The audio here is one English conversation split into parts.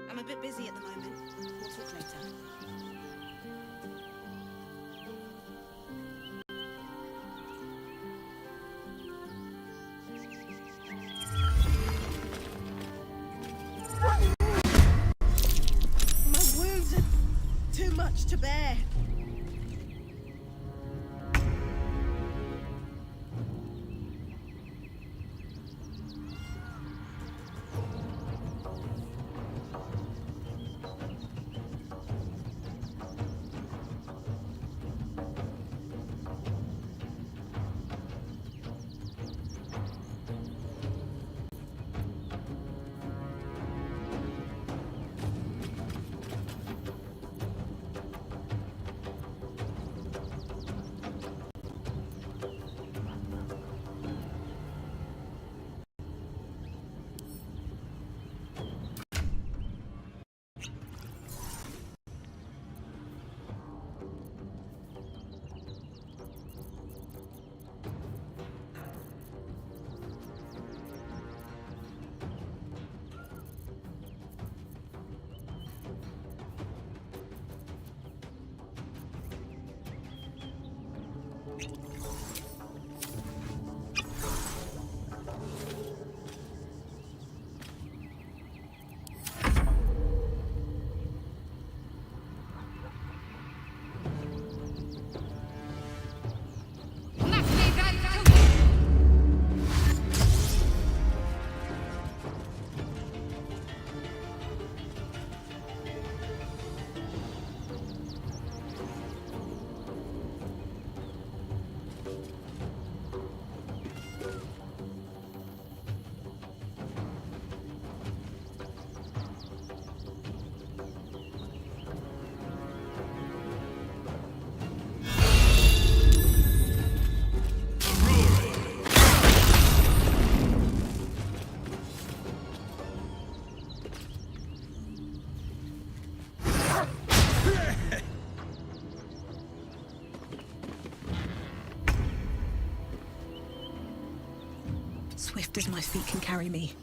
I'm a bit busy at the moment. We'll talk later. My wounds are too much to bear. Swift as my feet can carry me.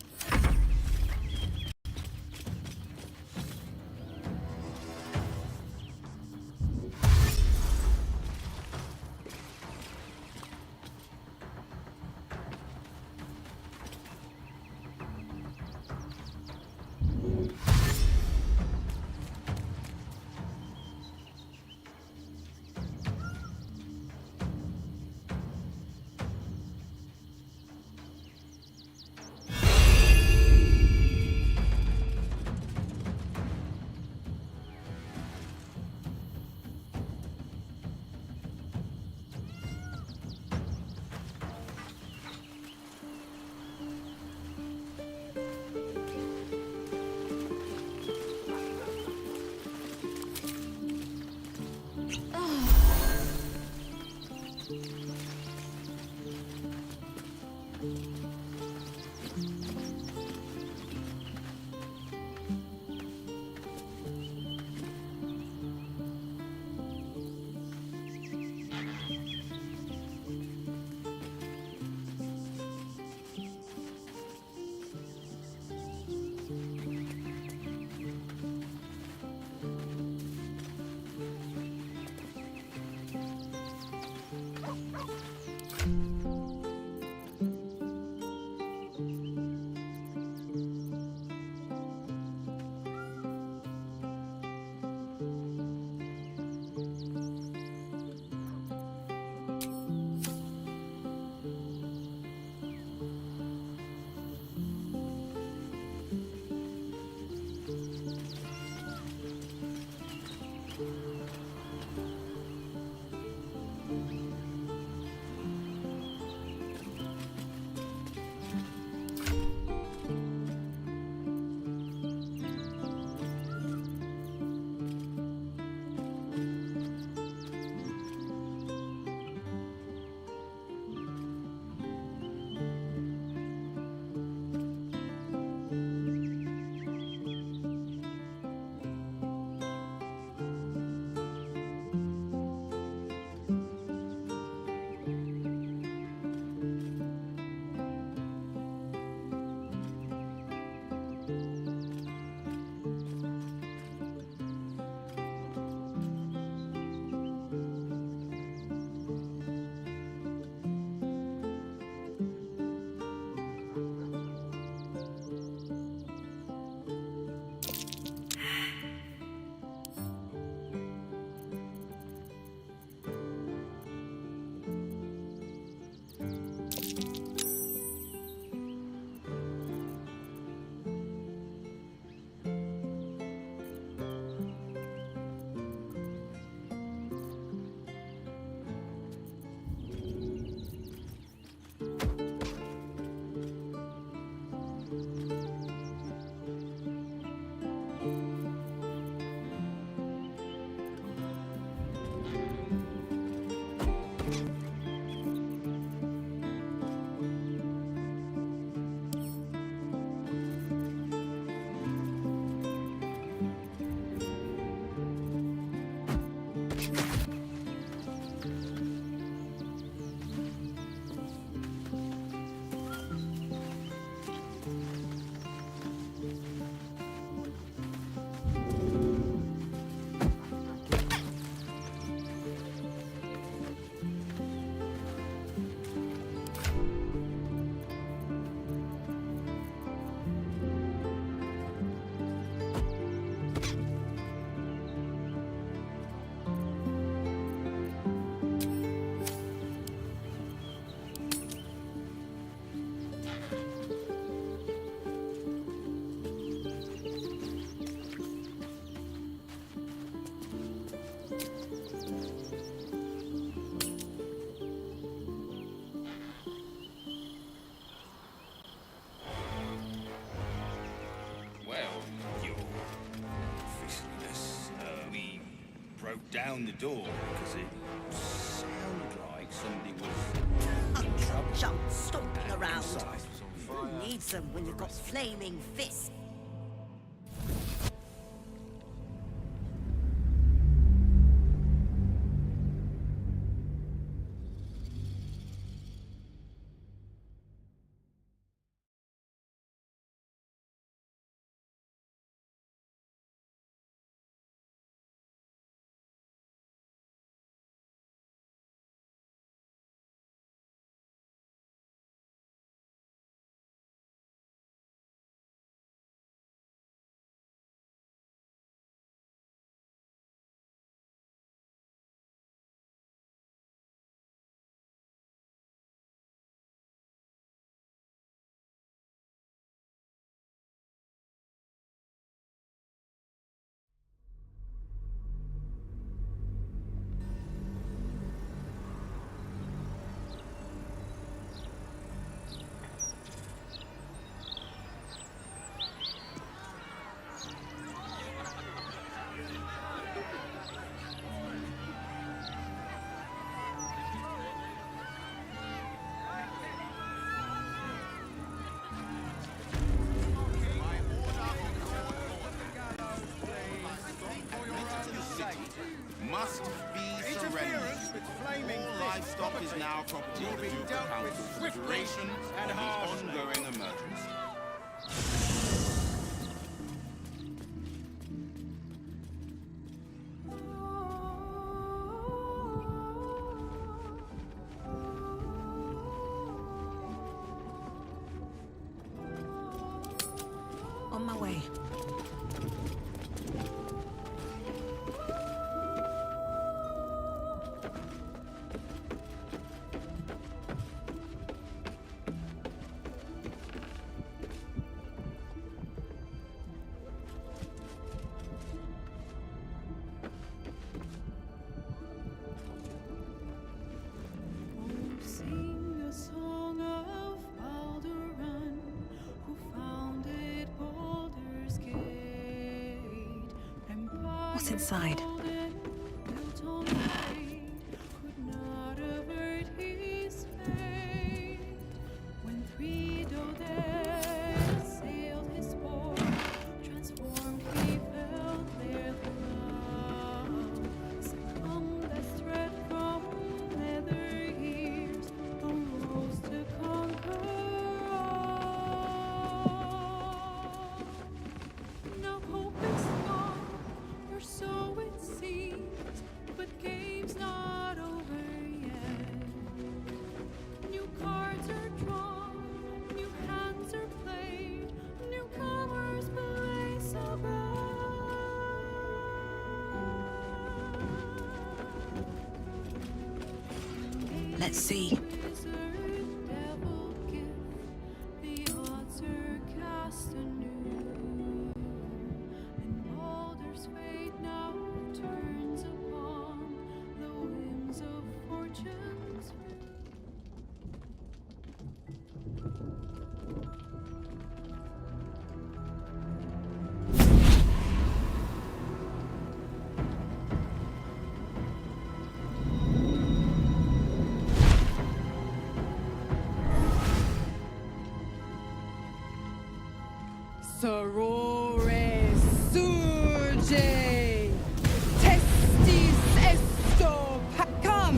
broke down the door because it sounded like somebody was in trouble. Junk stomping around. Inside. Who needs them when you've got flaming fists? Must be surrendered. All livestock is now property of the Ducal Council for the duration of the ongoing emergency. On my way. Sing a song of Baldur, who founded Baldur's Gate. What's inside? Built on fate, could not avert his fate. When three Dodes sailed his port, transformed he felt their love. Succumbed as threat from nether years, arose to conquer all. Now hope is gone, or so it seems, but game's not over yet. New cards are drawn, new hands are played, newcomers play so bright. Let's see. Wizard, devil gift, the odds are cast anew, and Baldur's fate now turns upon the whims of fortune's Sorore surge, testis esto pacam.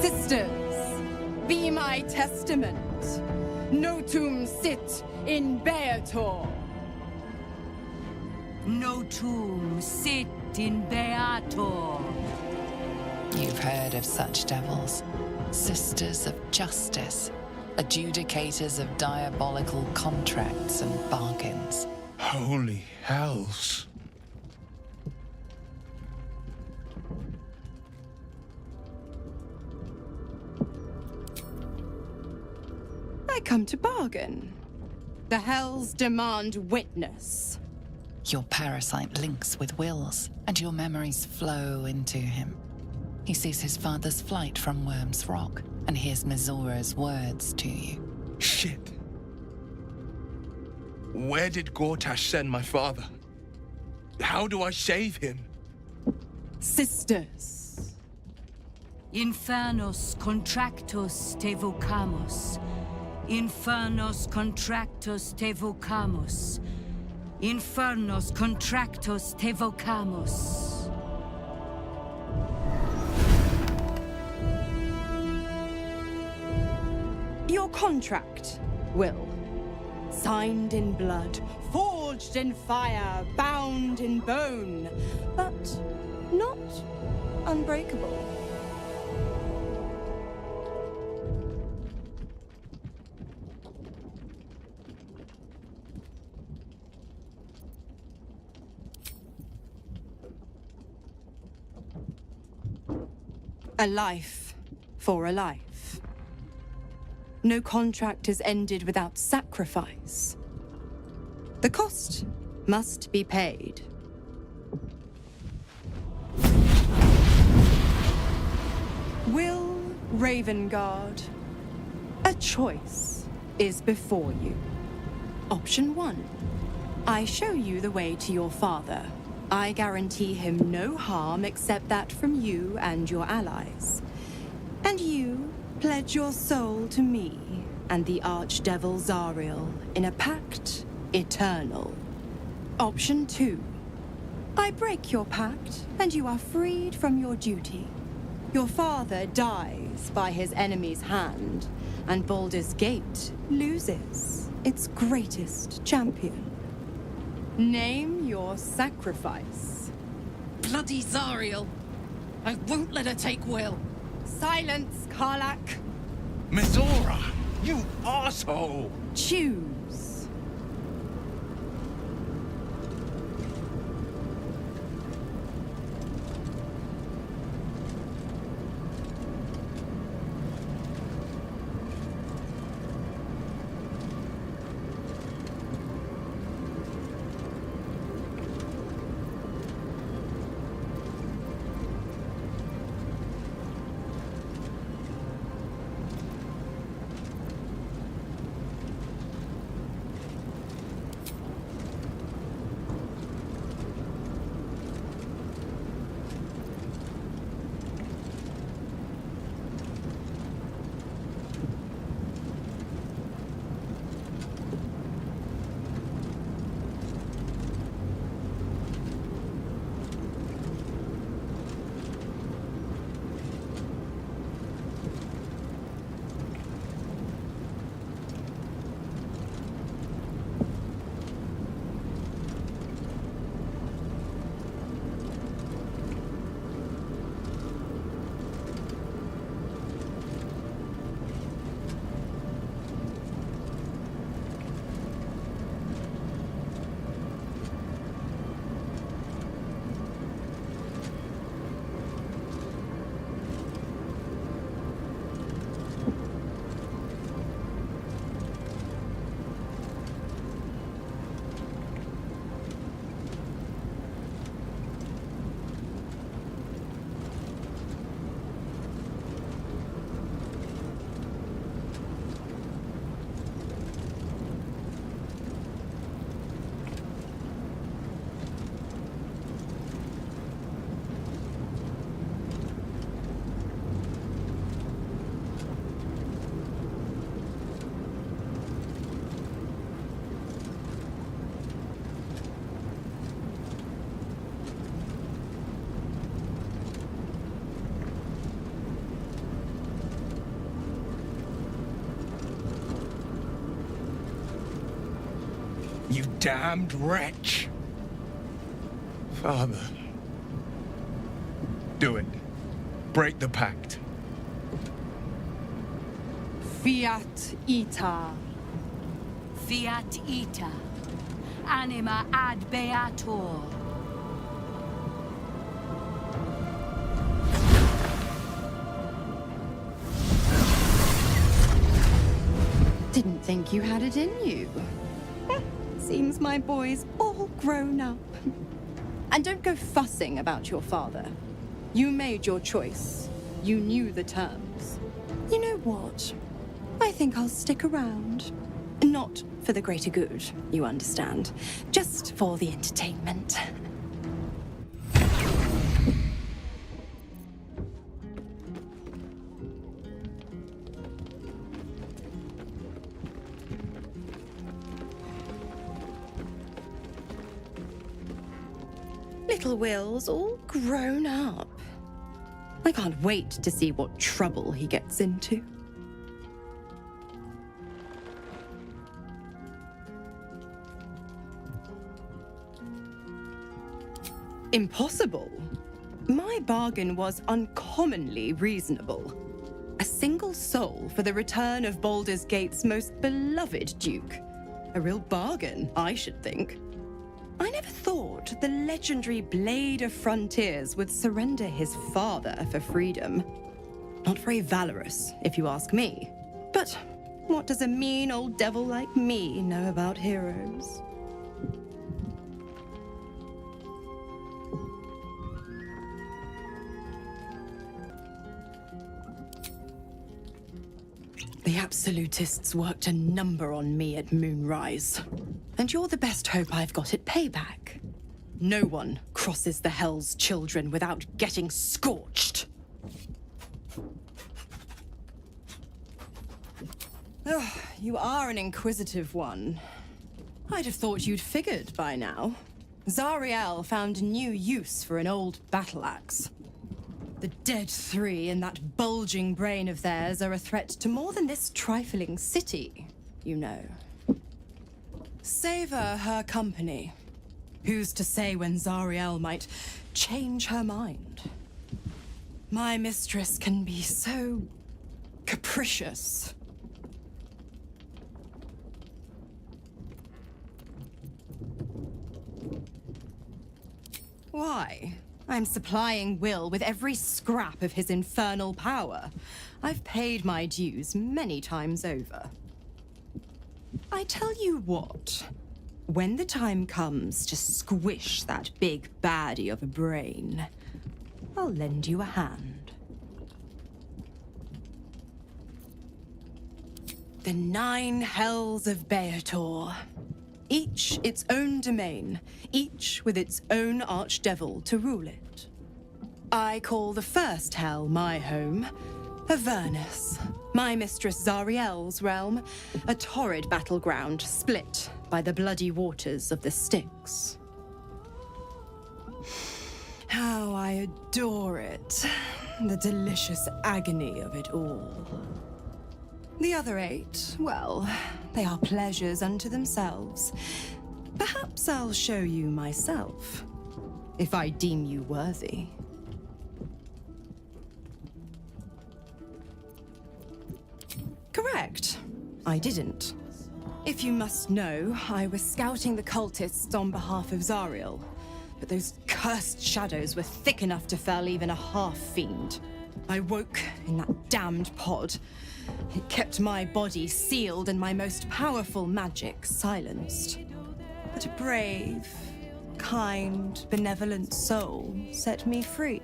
Sisters, be my testament. Notum sit in Beator. Notum sit in Beator. You've heard of such devils. Sisters of justice. Adjudicators of diabolical contracts and bargains. Holy hells. I come to bargain. The hells demand witness. Your parasite links with Will's, and your memories flow into him. He sees his father's flight from Worm's Rock, and hears Mizura's words to you. Shit. Where did Gortash send my father? How do I save him? Sisters. Infernos contractos te vocamus. Infernos contractos te vocamus. Infernos contractos te vocamus. Your contract, Will. Signed in blood, forged in fire, bound in bone, but not unbreakable. A life for a life. No contract is ended without sacrifice. The cost must be paid. Will Ravengard, a choice is before you. Option 1. I show you the way to your father. I guarantee him no harm except that from you and your allies. And you pledge your soul to me and the Archdevil Zariel in a pact eternal. Option 2. I break your pact and you are freed from your duty. Your father dies by his enemy's hand, and Baldur's Gate loses its greatest champion. Name your sacrifice. Bloody Zariel! I won't let her take Will. Silence, Karlak. Mizora, you asshole! Choose. You damned wretch! Father. Do it. Break the pact. Fiat ita. Fiat ita. Anima ad beator. Didn't think you had it in you. Seems my boy's all grown up. And don't go fussing about your father. You made your choice. You knew the terms. You know what? I think I'll stick around. Not for the greater good, you understand. Just for the entertainment. Little Will's all grown up. I can't wait to see what trouble he gets into. Impossible. My bargain was uncommonly reasonable. A single soul for the return of Baldur's Gate's most beloved duke. A real bargain, I should think. I never thought the legendary Blade of Frontiers would surrender his father for freedom. Not very valorous, if you ask me. But what does a mean old devil like me know about heroes? The Absolutists worked a number on me at Moonrise. And you're the best hope I've got at payback. No one crosses the Hell's Children without getting scorched. Oh, you are an inquisitive one. I'd have thought you'd figured by now. Zariel found a new use for an old battle axe. The dead three in that bulging brain of theirs are a threat to more than this trifling city, you know. Savor her company. Who's to say when Zariel might change her mind? My mistress can be so capricious. Why? I'm supplying Will with every scrap of his infernal power. I've paid my dues many times over. I tell you what, when the time comes to squish that big baddie of a brain, I'll lend you a hand. The 9 hells of Beator. Each its own domain, each with its own archdevil to rule it. I call the first hell my home, Avernus, my mistress Zariel's realm, a torrid battleground split by the bloody waters of the Styx. How I adore it, the delicious agony of it all. The other 8, well, they are pleasures unto themselves. Perhaps I'll show you myself, if I deem you worthy. Correct. I didn't. If you must know, I was scouting the cultists on behalf of Zariel, but those cursed shadows were thick enough to fell even a half-fiend. I woke in that damned pod. It kept my body sealed and my most powerful magic silenced. But a brave, kind, benevolent soul set me free.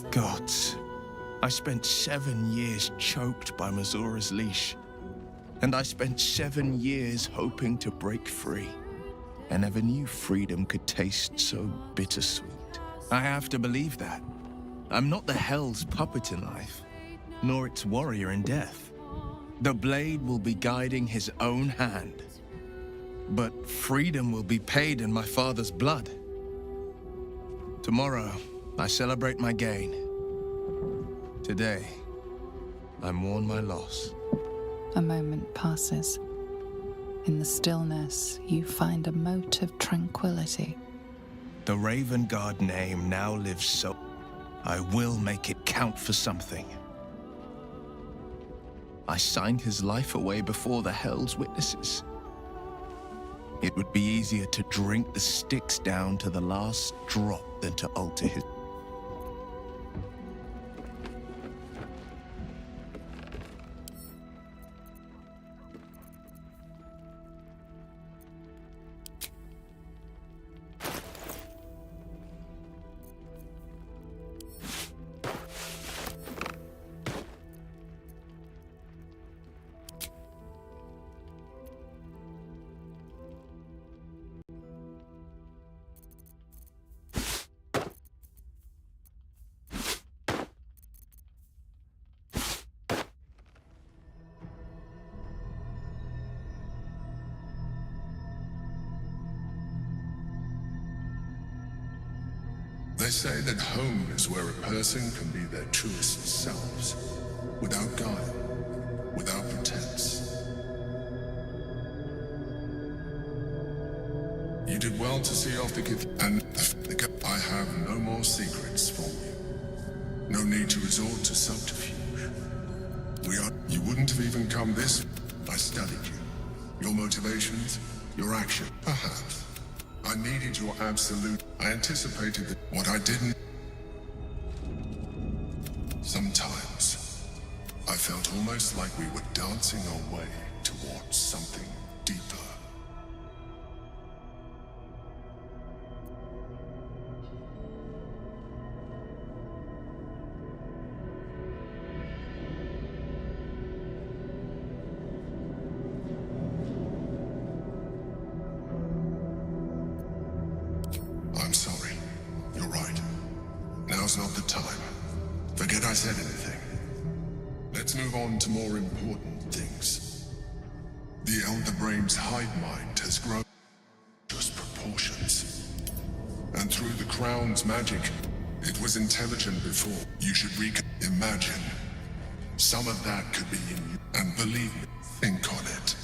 Gods, I spent 7 years choked by Mazora's leash. And I spent 7 years hoping to break free. I never knew freedom could taste so bittersweet. I have to believe that. I'm not the Hell's puppet in life, nor its warrior in death. The blade will be guiding his own hand. But freedom will be paid in my father's blood. Tomorrow, I celebrate my gain. Today, I mourn my loss. A moment passes. In the stillness, you find a mote of tranquility. The Raven Guard name now lives so... I will make it count for something. I signed his life away before the Hell's witnesses. It would be easier to drink the Styx down to the last drop than to alter his... They say that home is where a person can be their truest selves, without guile, without pretense. You did well to see off the gift, and I have no more secrets from you. No need to resort to subterfuge. You wouldn't have even come this. I studied you. Your motivations, your action. Perhaps. I needed your absolute. I anticipated that what I didn't. Sometimes, I felt almost like we were dancing our way towards something deeper. I'm sorry. You're right. Now's not the time. Forget I said anything. Let's move on to more important things. The Elder Brain's hive mind has grown just proportions. And through the Crown's magic, it was intelligent before. You should imagine. Some of that could be in you. And believe me, think on it.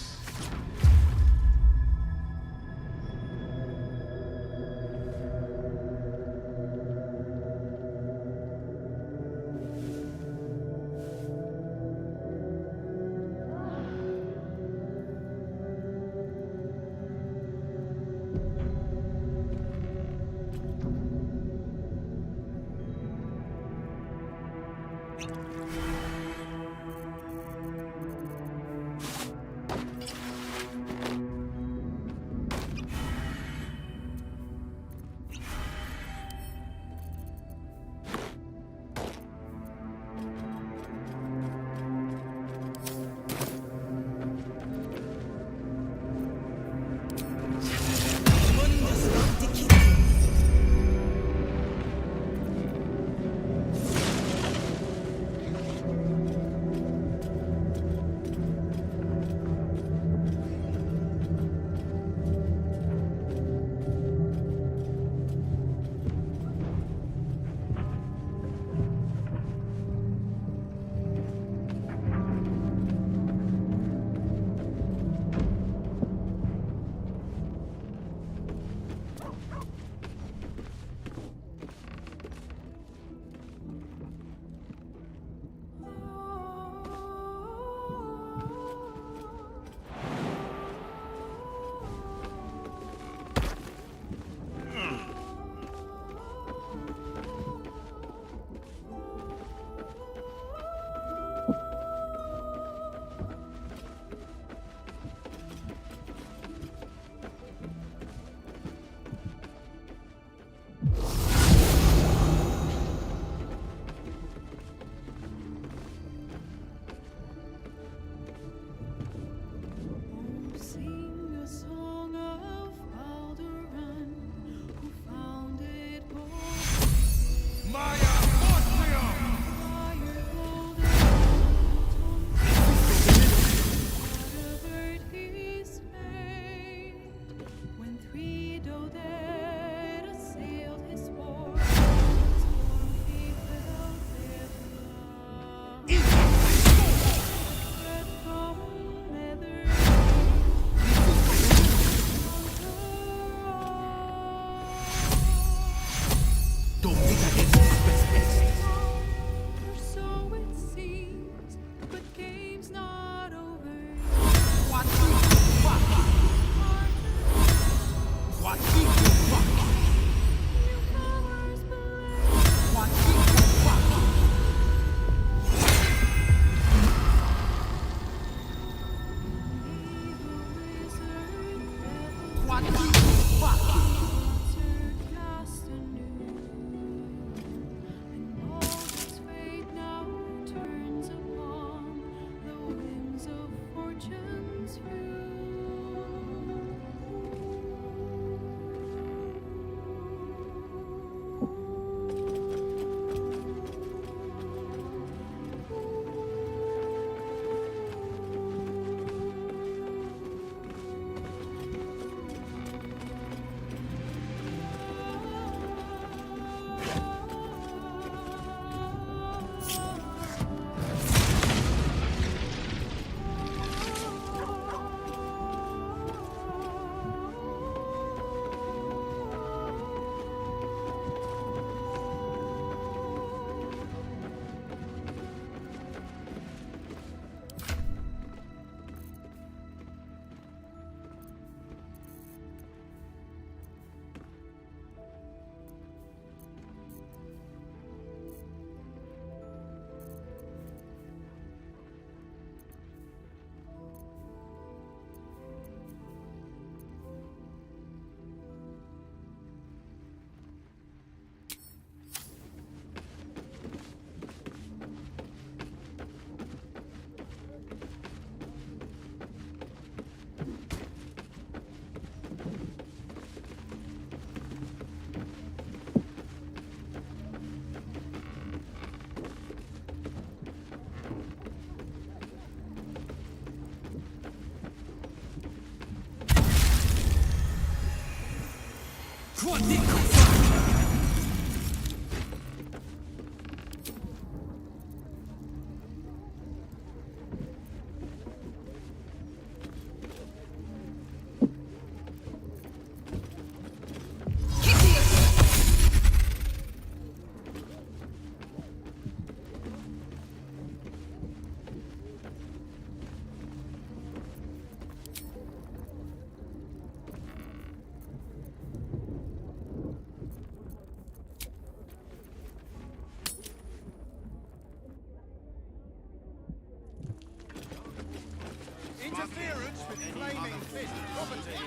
Interference with flaming fist property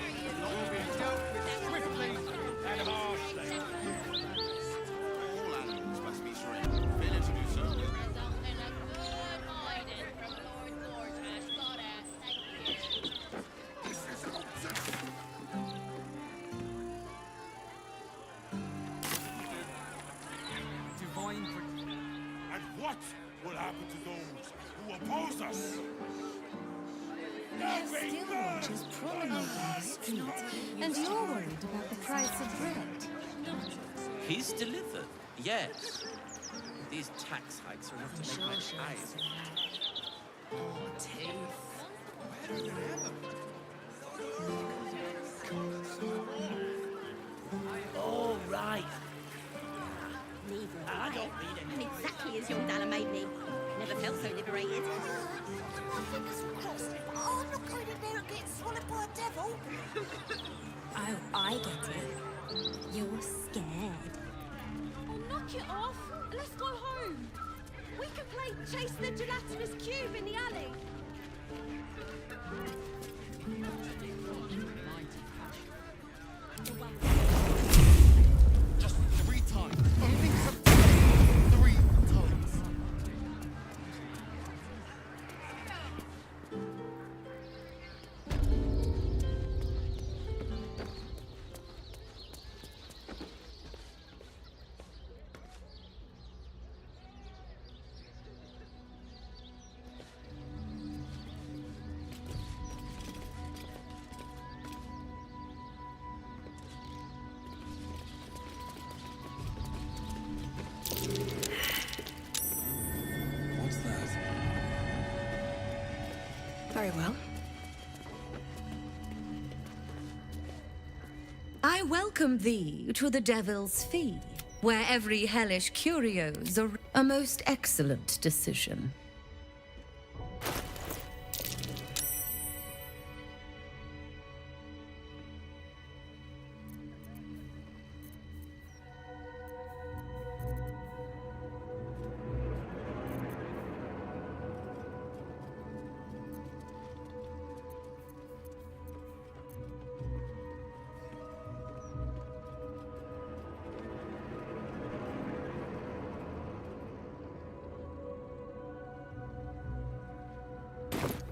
will be dealt with swiftly and harshly. All animals must be surrendered. Failure to do so will... And what will happen to those who oppose us? Still watchers promenade on the street, and you're worried about the price of bread. He's delivered, yes. These tax hikes are enough to make my eyes. Oh, teeth. All right. Neither I don't read it. And exactly as young Dalla made me. Never felt so liberated. My fingers crossed. Oh, I'm not going in there and getting swallowed by a devil. Oh, I get it. You're scared. Oh, knock it off. Let's go home. We can play Chase the Gelatinous Cube in the alley. Just 3 times. Only 3 times. What's that? Very well. I welcome thee to the Devil's Fee, where every hellish curio's a most excellent decision.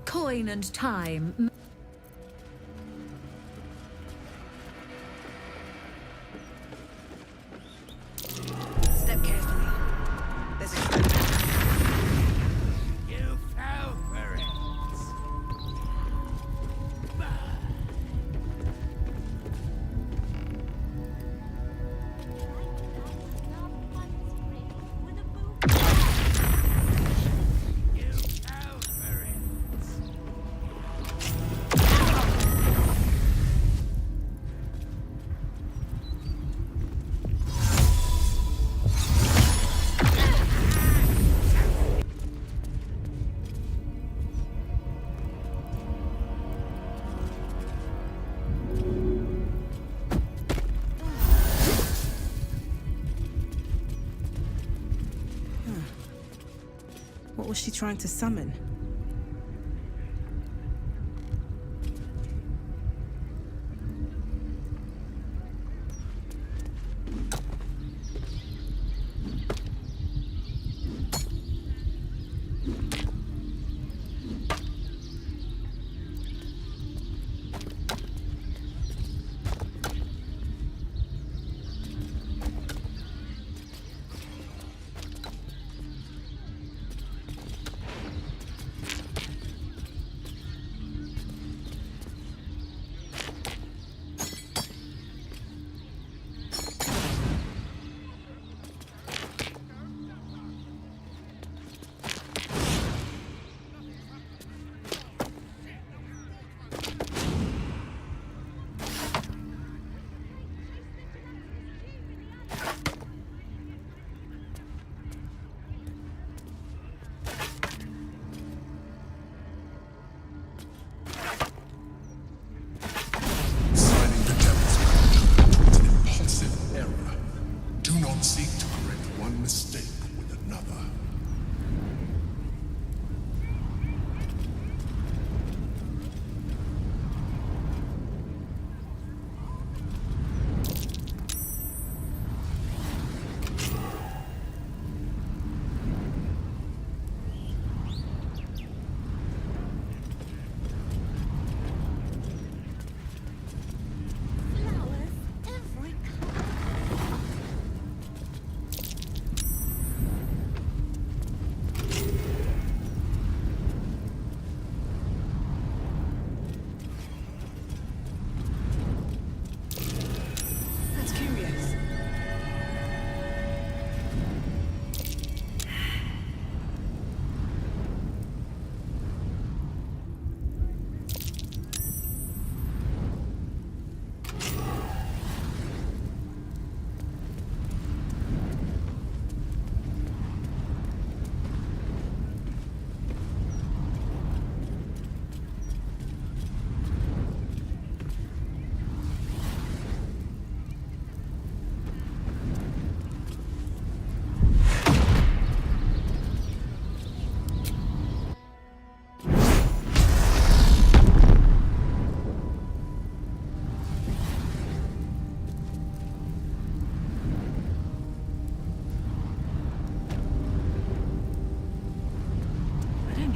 Coin and time. Step carefully. There's a trap. You fell for it. What was she trying to summon?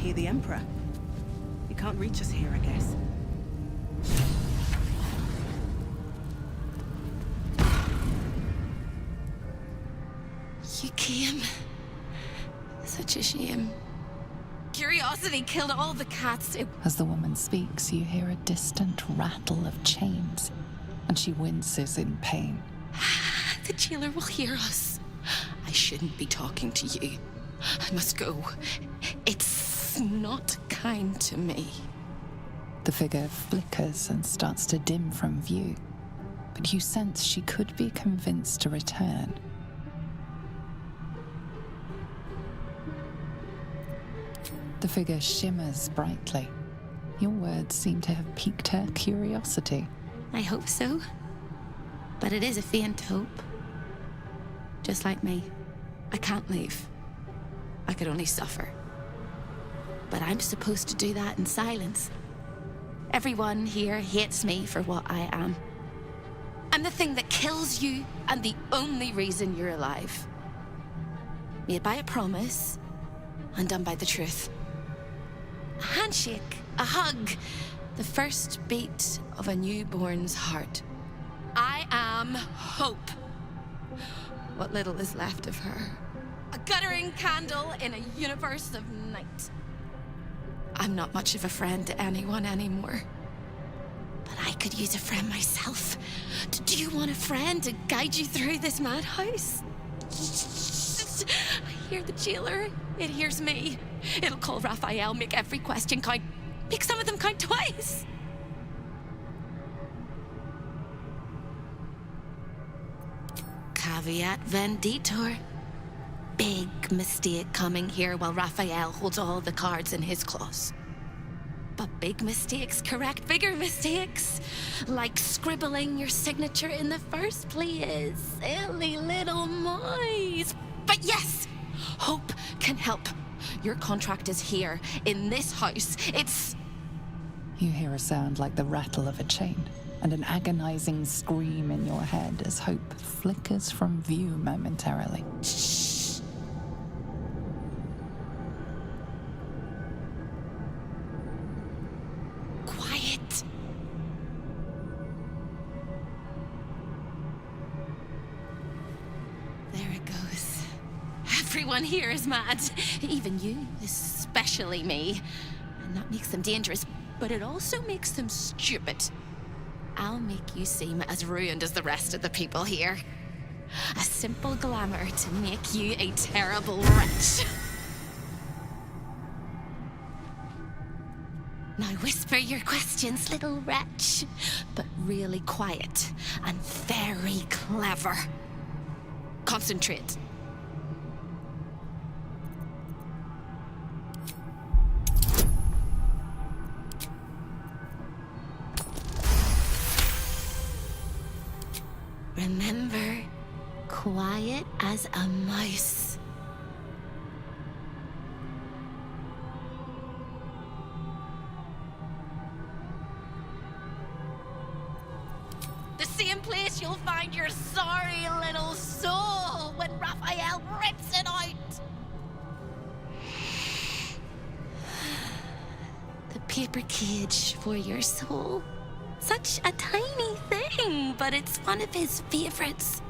hear the Emperor. You can't reach us here, I guess. You came. Such a shame. Curiosity killed all the cats. As the woman speaks, you hear a distant rattle of chains, and she winces in pain. The jailer will hear us. I shouldn't be talking to you. I must go. It's not kind to me. The figure flickers and starts to dim from view, but you sense she could be convinced to return. The figure shimmers brightly. Your words seem to have piqued her curiosity. I hope so. But it is a faint hope. Just like me. I can't leave. I could only suffer. But I'm supposed to do that in silence. Everyone here hates me for what I am. I'm the thing that kills you and the only reason you're alive. Made by a promise, undone by the truth. A handshake, a hug, the first beat of a newborn's heart. I am hope. What little is left of her. A guttering candle in a universe of night. I'm not much of a friend to anyone anymore. But I could use a friend myself. Do you want a friend to guide you through this madhouse? I hear the jailer. It hears me. It'll call Raphael, make every question count. Make some of them count twice. Caveat venditor. Big mistake coming here while Raphael holds all the cards in his claws. But big mistakes correct bigger mistakes. Like scribbling your signature in the first place. Silly little mice. But yes, hope can help. Your contract is here, in this house. It's... You hear a sound like the rattle of a chain, and an agonizing scream in your head as hope flickers from view momentarily. Shh. Quiet. There it goes. Everyone here is mad. Even you, especially me. And that makes them dangerous, but it also makes them stupid. I'll make you seem as ruined as the rest of the people here. A simple glamour to make you a terrible wretch. Now whisper your questions, little wretch. But really quiet and very clever. Concentrate. Remember, quiet as a mouse. The same place you'll find your sorry little soul when Raphael rips it out. The paper cage for your soul. Such a tiny thing, but it's one of his favorites.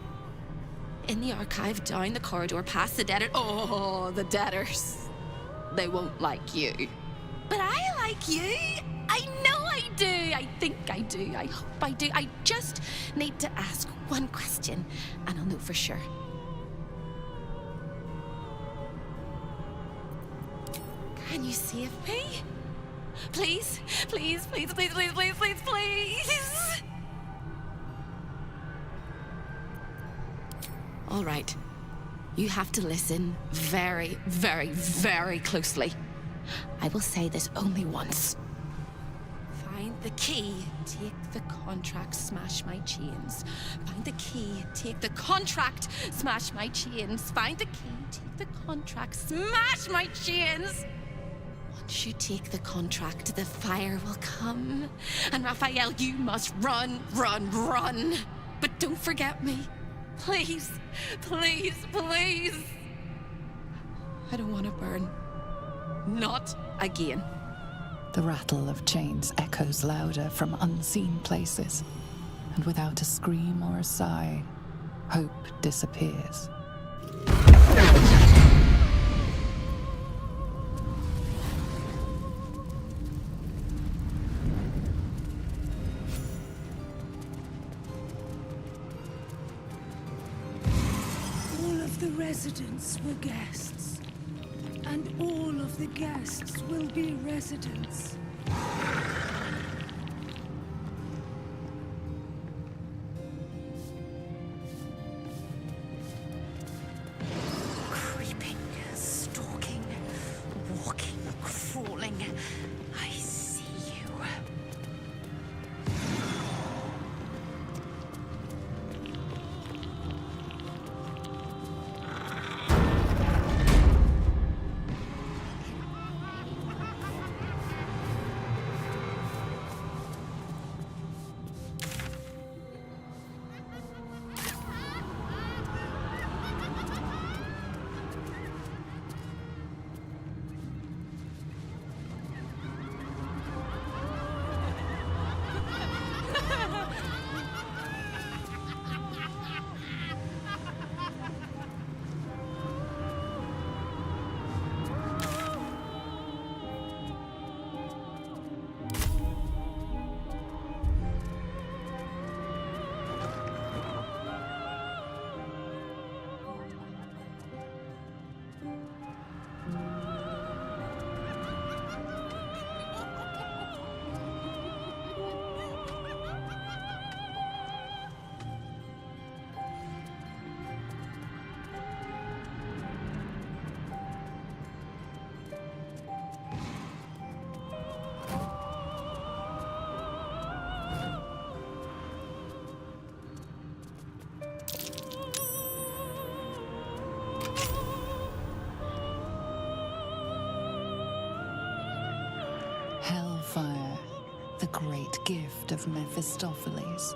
In the archive, down the corridor, past the debtor. Oh, the debtors. They won't like you. But I like you. I know I do. I think I do. I hope I do. I just need to ask one question, and I'll know for sure. Can you save me? Please, please, please, please, please, please, please, please. All right. You have to listen very, very, very closely. I will say this only once. Find the key, take the contract, smash my chains. Find the key, take the contract, smash my chains. Find the key, take the contract, smash my chains. Once you take the contract, the fire will come. And Raphael, you must run, run, run. But don't forget me. Please, please, please. I don't want to burn. Not again. The rattle of chains echoes louder from unseen places, and without a scream or a sigh, hope disappears. All of the residents were guests, and all of the guests will be residents. Creeping, stalking, walking, crawling. I see you. Hellfire, the great gift of Mephistopheles.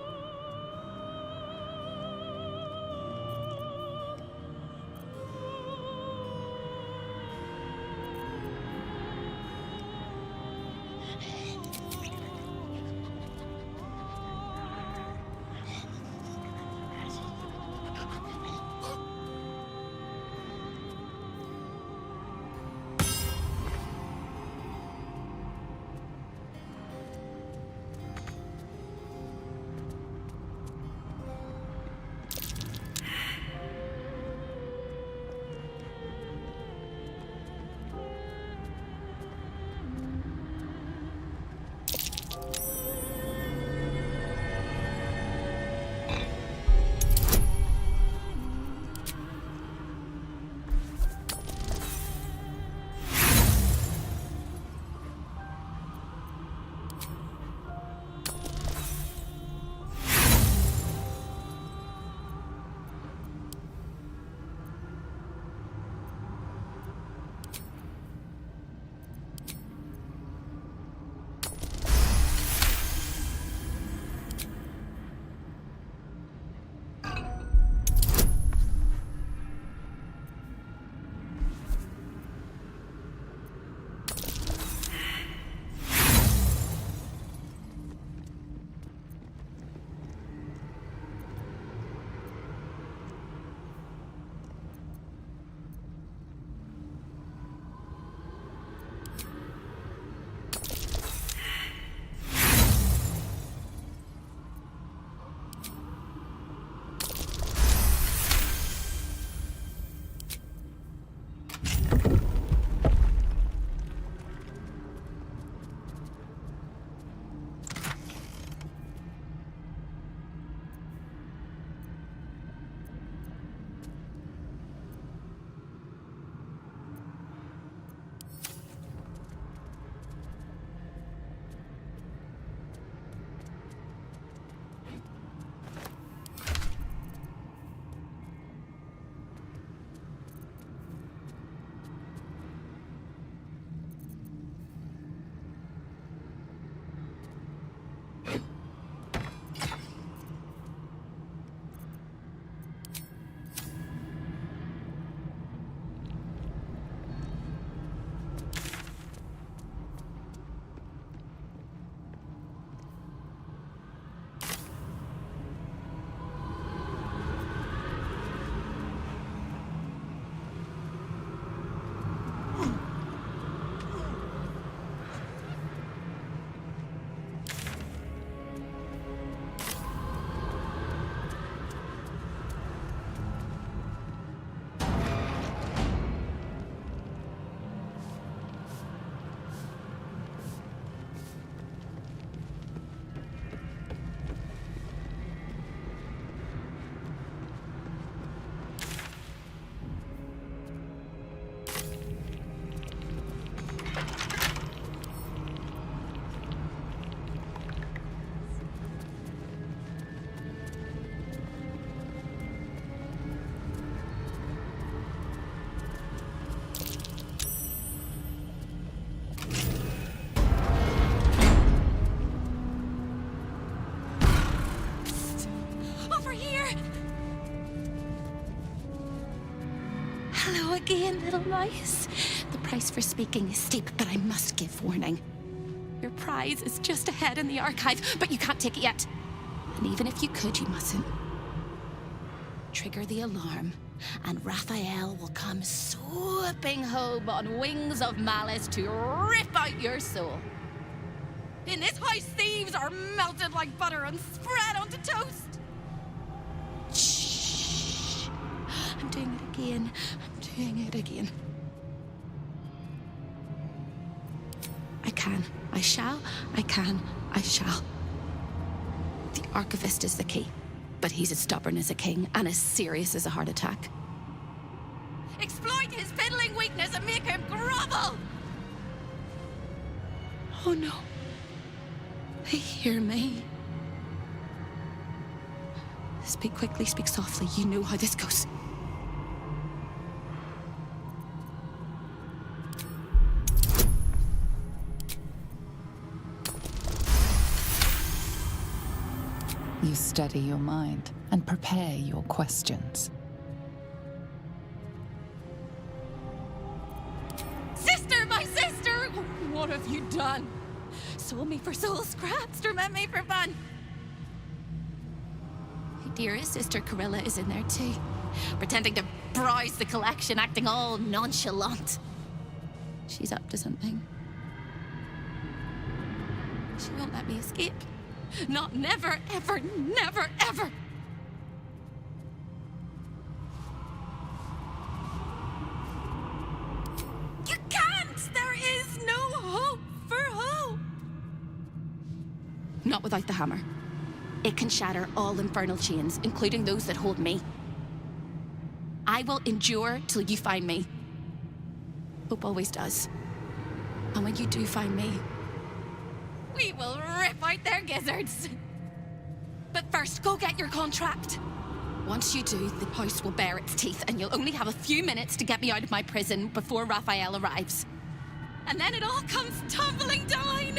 again, little mouse. The price for speaking is steep, but I must give warning. Your prize is just ahead in the archive, but you can't take it yet. And even if you could, you mustn't. Trigger the alarm, and Raphael will come swooping home on wings of malice to rip out your soul. In this house, thieves are melted like butter and spread onto toast. Shh. I'm doing it again. I'm doing it again. I can. I shall. I can. I shall. The archivist is the key. But he's as stubborn as a king and as serious as a heart attack. Exploit his fiddling weakness and make him grovel! Oh no. They hear me. Speak quickly, speak softly. You know how this goes. You steady your mind and prepare your questions. Sister, my sister! What have you done? Sold me for soul scraps, torment me for fun. My dearest sister Carilla is in there too, pretending to browse the collection, acting all nonchalant. She's up to something. She won't let me escape. Not never, ever, never, ever! You can't! There is no hope for hope! Not without the hammer. It can shatter all infernal chains, including those that hold me. I will endure till you find me. Hope always does. And when you do find me, we will rip out their gizzards. But first, go get your contract. Once you do, the house will bare its teeth, and you'll only have a few minutes to get me out of my prison before Raphael arrives. And then it all comes tumbling down.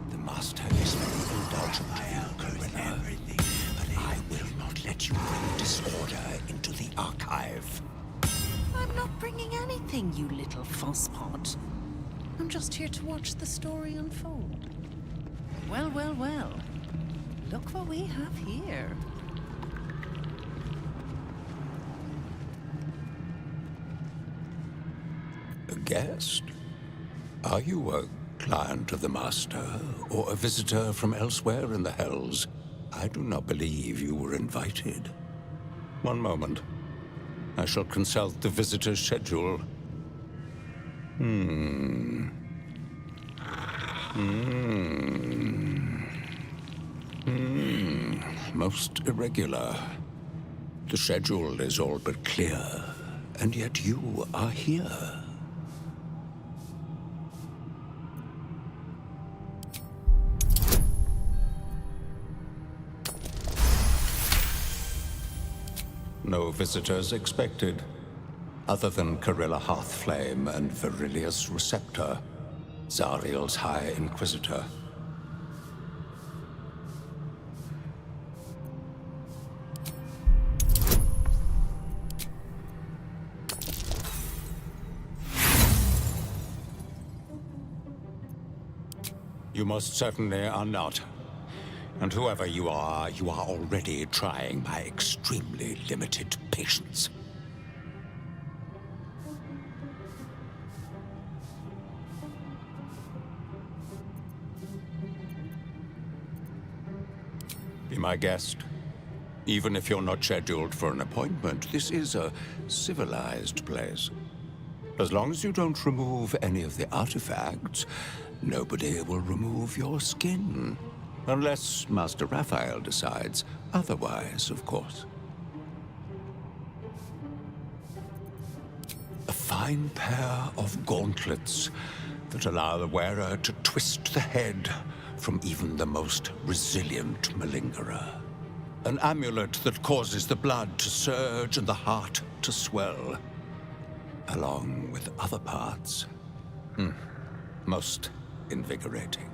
The Master is very indulgent of you, Carilla, but I will not let you bring disorder into the archive. I'm not bringing anything, you little fusspot. I'm just here to watch the story unfold. Well, well, well. Look what we have here. A guest? Are you a client of the Master, or a visitor from elsewhere in the Hells? I do not believe you were invited. One moment. I shall consult the visitor's schedule. Most irregular. The schedule is all but clear, and yet you are here. No visitors expected, other than Carilla Hearthflame and Verilius Receptor, Zariel's High Inquisitor. You most certainly are not. And whoever you are already trying my extremely limited patience. Be my guest. Even if you're not scheduled for an appointment, this is a civilized place. As long as you don't remove any of the artifacts, nobody will remove your skin. Unless Master Raphael decides otherwise, of course. A fine pair of gauntlets that allow the wearer to twist the head from even the most resilient malingerer. An amulet that causes the blood to surge and the heart to swell, along with other parts. Most invigorating.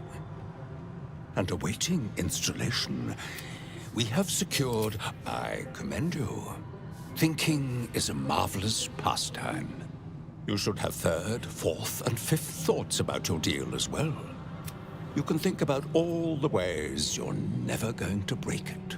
and awaiting installation. We have secured, I commend you. Thinking is a marvelous pastime. You should have third, fourth, and fifth thoughts about your deal as well. You can think about all the ways you're never going to break it.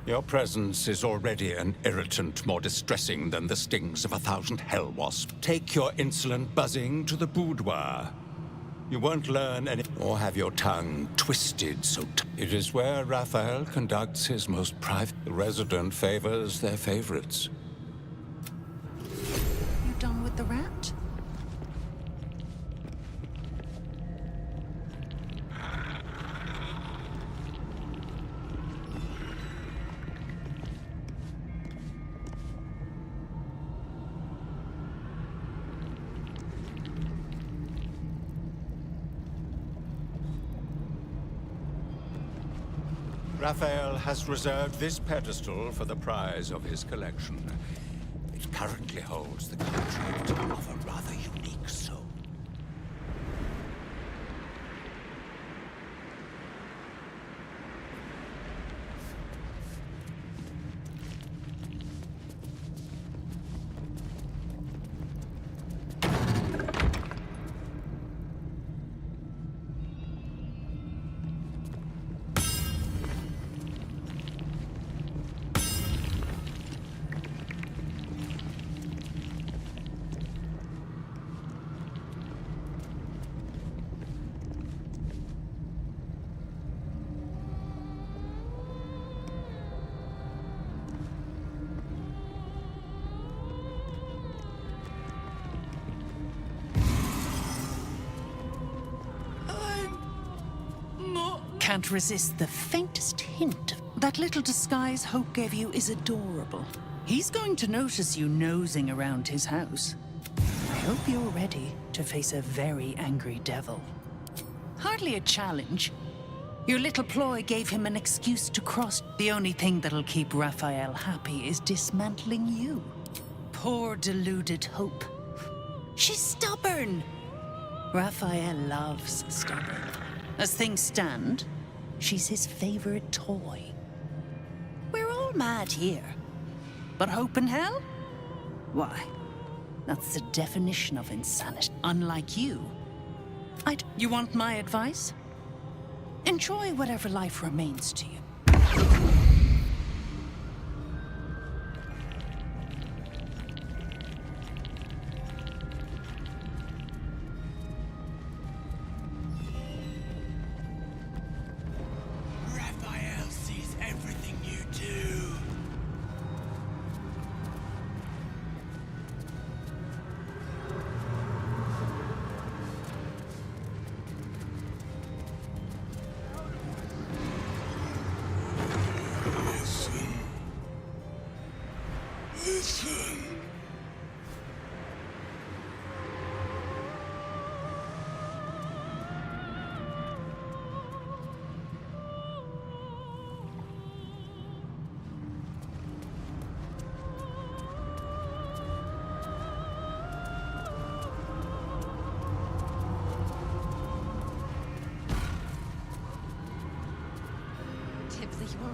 Your presence is already an irritant more distressing than the stings of 1,000 hell wasps. Take your insolent buzzing to the boudoir. You won't learn any or have your tongue twisted so it is where Raphael conducts his most private. The resident favors their favorites. You done with the rat? Raphael has reserved this pedestal for the prize of his collection. It currently holds the contract of a rather unique soul. Can't resist the faintest hint. That little disguise Hope gave you is adorable. He's going to notice you nosing around his house. I hope you're ready to face a very angry devil. Hardly a challenge. Your little ploy gave him an excuse to cross. The only thing that'll keep Raphael happy is dismantling you. Poor deluded Hope. She's stubborn. Raphael loves stubborn. As things stand, she's his favorite toy. We're all mad here. But Hope in hell? Why, that's the definition of insanity. Unlike you. You want my advice? Enjoy whatever life remains to you.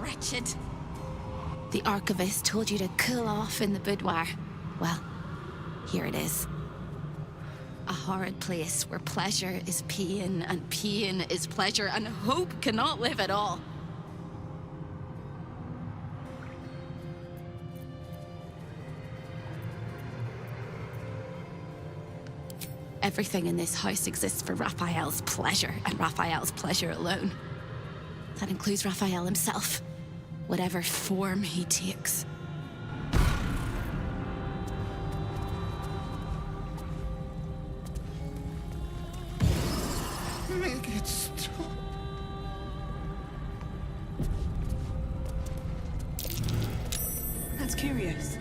Wretched. The archivist told you to cool off in the boudoir. Well, here it is. A horrid place where pleasure is pain and pain is pleasure and hope cannot live at all. Everything in this house exists for Raphael's pleasure and Raphael's pleasure alone. That includes Raphael himself, whatever form he takes. Make it stop. That's curious.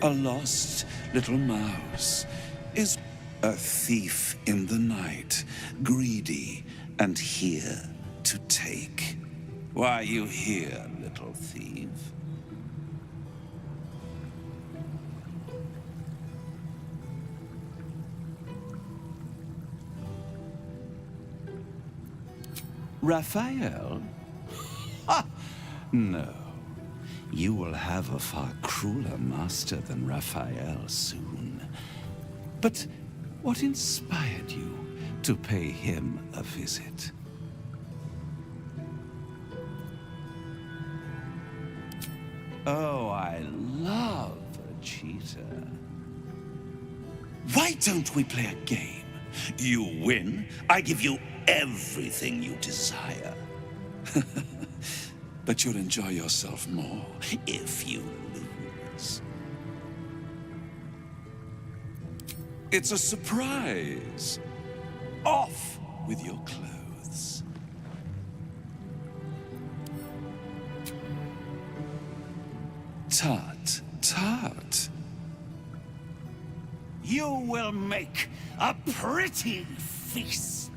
A lost little mouse is a thief in the night, greedy, and here to take. Why are you here, little thief? Raphael? Ha! No. You will have a far crueler master than Raphael soon. But what inspired you to pay him a visit? Oh, I love a cheater. Why don't we play a game? You win, I give you everything you desire. But you'll enjoy yourself more if you lose. It's a surprise. Off with your clothes. Tut, tut. You will make a pretty feast.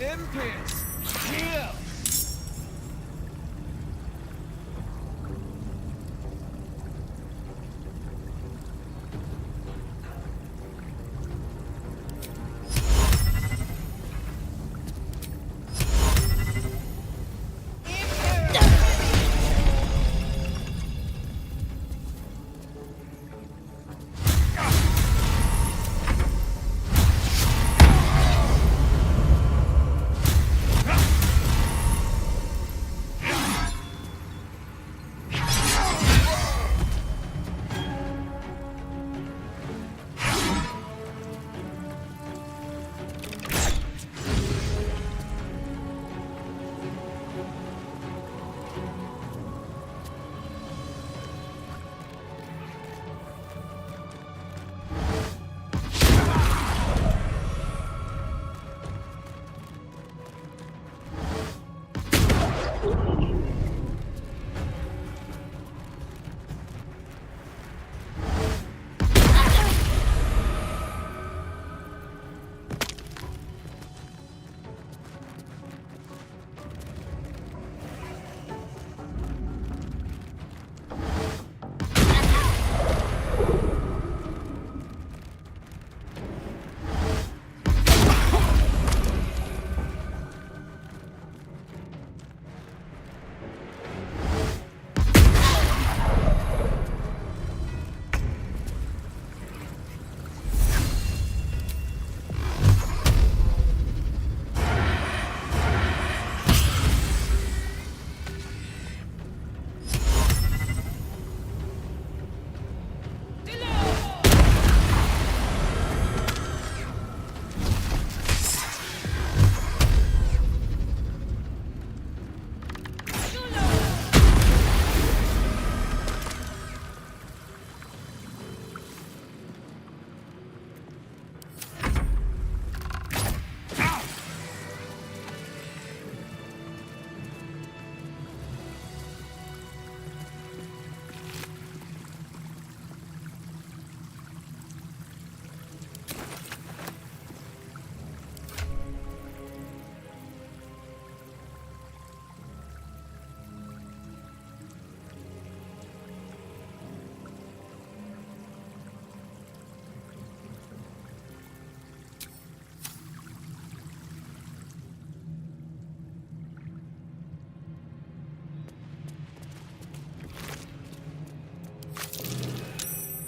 Impious! Here!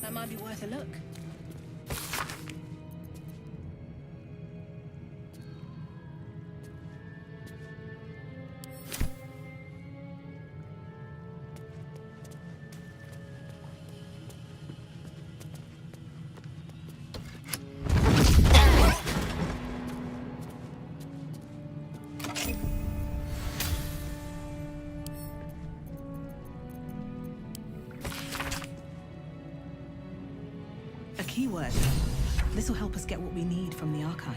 That might be worth a look. keyword. This will help us get what we need from the archive.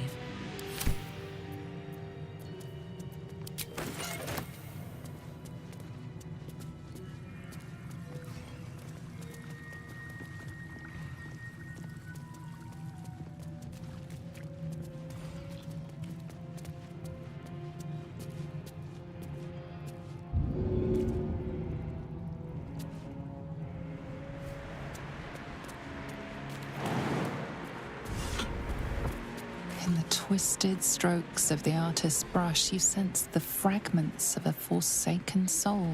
In the twisted strokes of the artist's brush, you sense the fragments of a forsaken soul,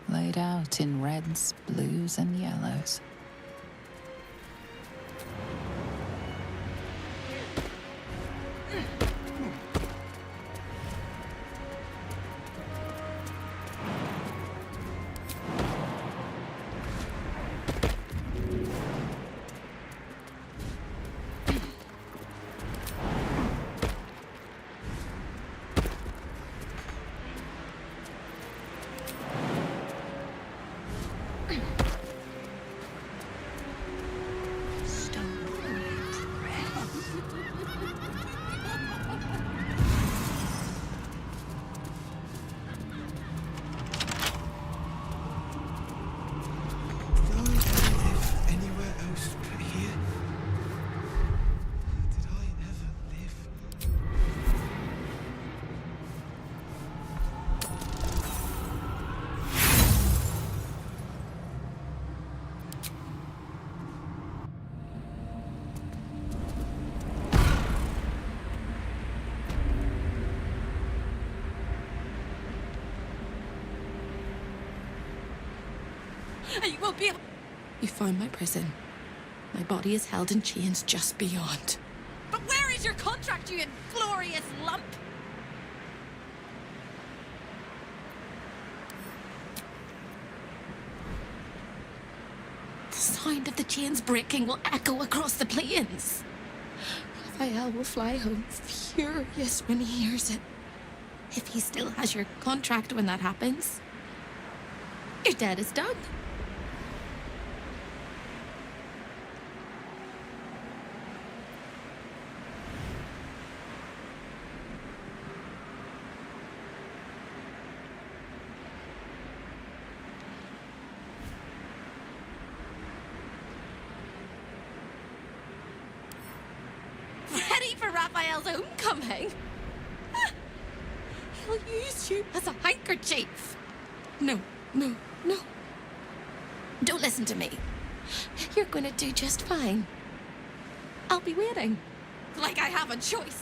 laid out in reds, blues, and yellows. You won't be able... You found my prison. My body is held in chains just beyond. But where is your contract, you inglorious lump? The sound of the chains breaking will echo across the plains. Raphael will fly home furious when he hears it. If he still has your contract when that happens, your debt is done. Ready for Raphael's homecoming? He'll use you as a handkerchief. No, no, no. Don't listen to me. You're going to do just fine. I'll be waiting. Like I have a choice.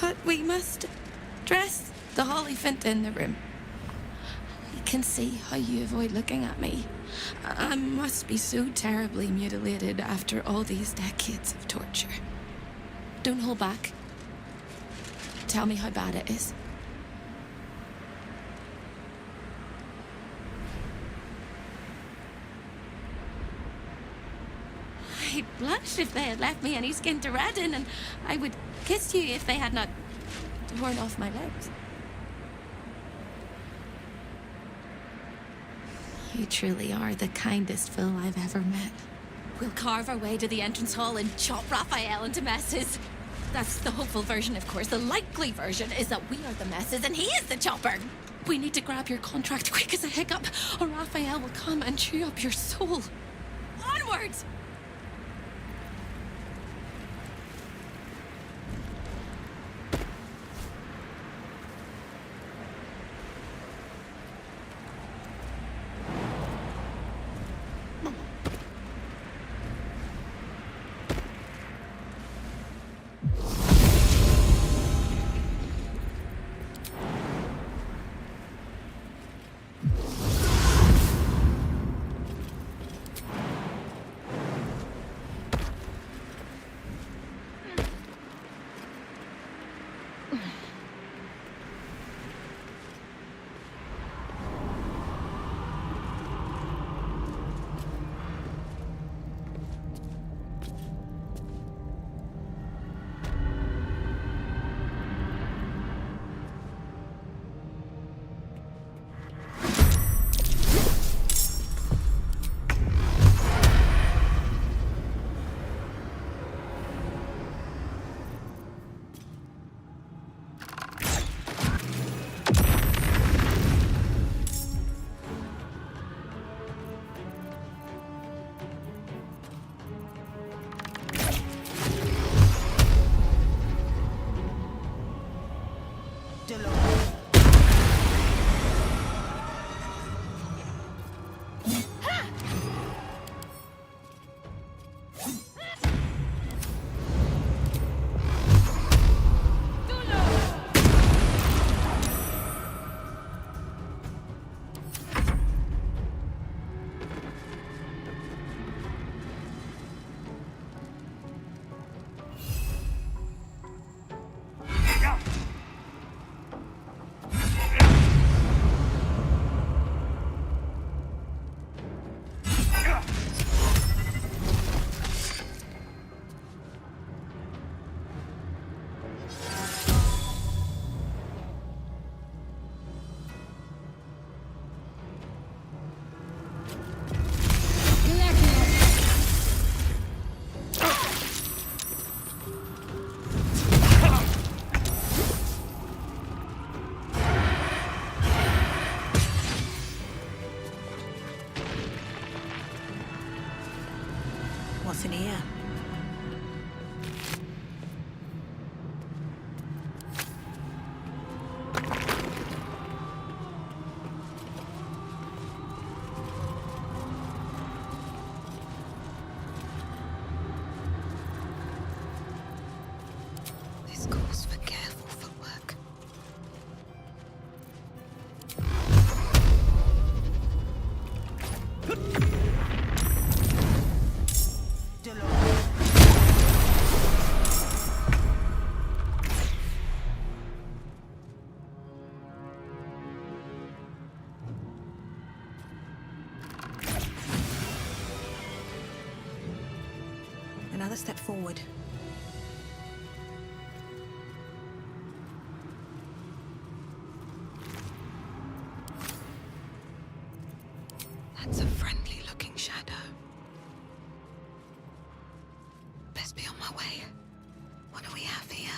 But we must dress the Hierophant in the room. I can see how you avoid looking at me. I must be so terribly mutilated after all these decades of torture. Don't hold back. Tell me how bad it is. I'd blush if they had left me any skin to redden, and I would kiss you if they had not torn off my legs. You truly are the kindest fool I've ever met. We'll carve our way to the entrance hall and chop Raphael into messes. That's the hopeful version, of course. The likely version is that we are the messes and he is the chopper. We need to grab your contract quick as a hiccup, or Raphael will come and chew up your soul. Onwards! What's in here? This calls for careful footwork. Another step forward. That's a friendly-looking shadow. Best be on my way. What do we have here?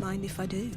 mind if I do.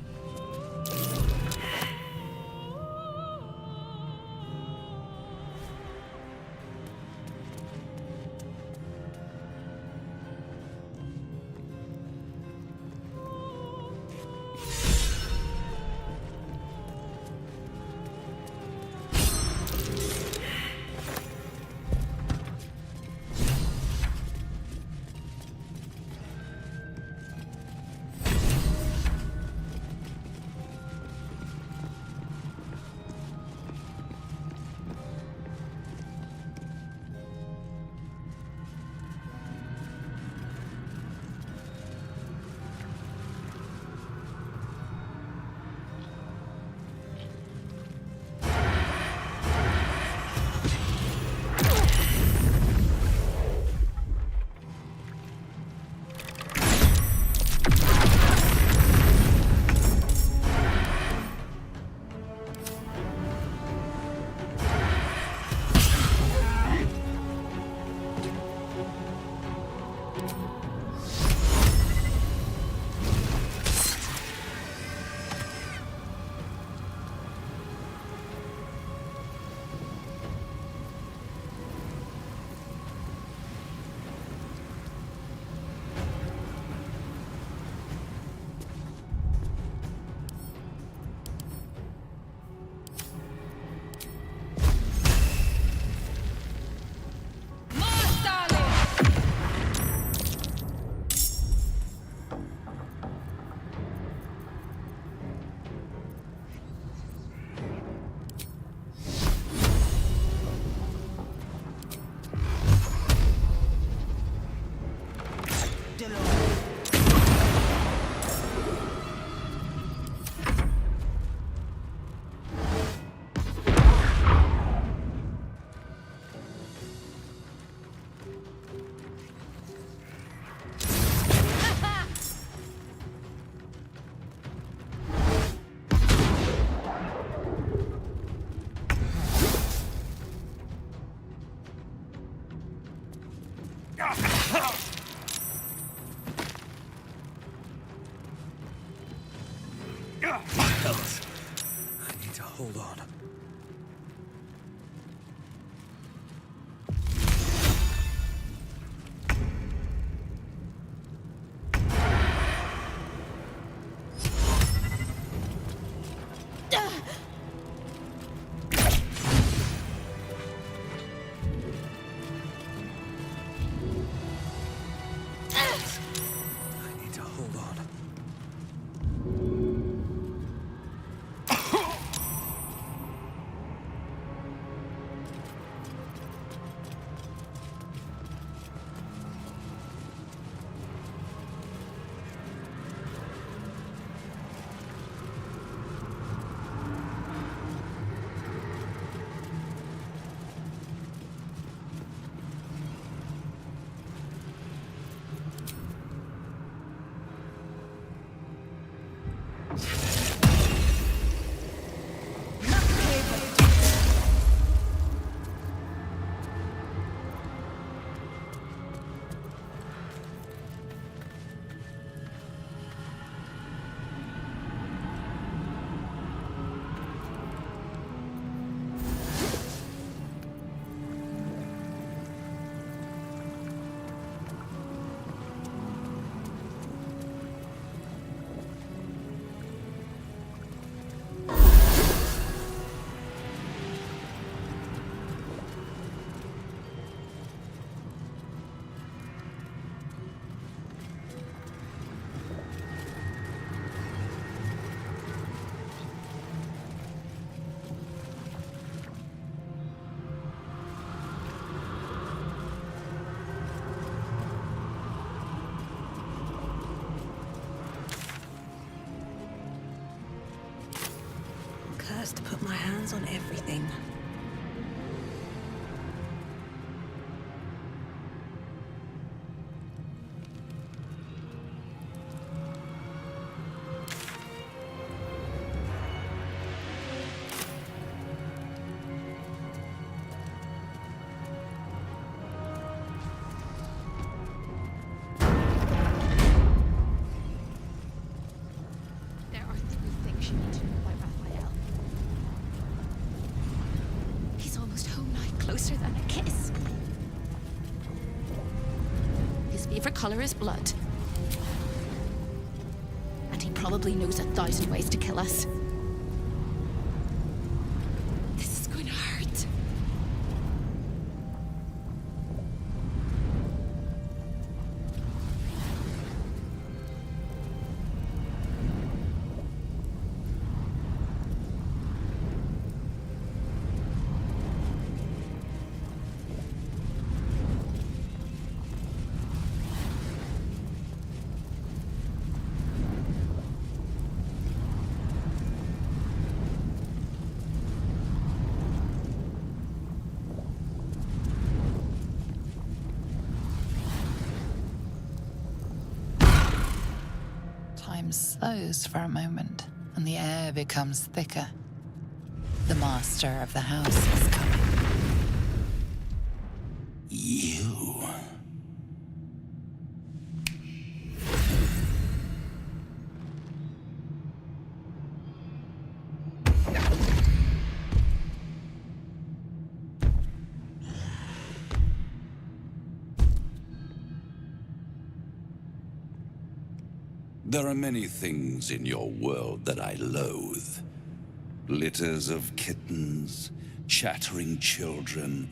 Fellas, I need to hold on. I need to hold on. Cursed to put my hands on everything. closer than a kiss. His favorite color is blood. And he probably knows 1,000 ways to kill us. This is going to hurt. Time slows for a moment, and the air becomes thicker. The master of the house is coming. You. There are many things in your world that I loathe. Litters of kittens, chattering children,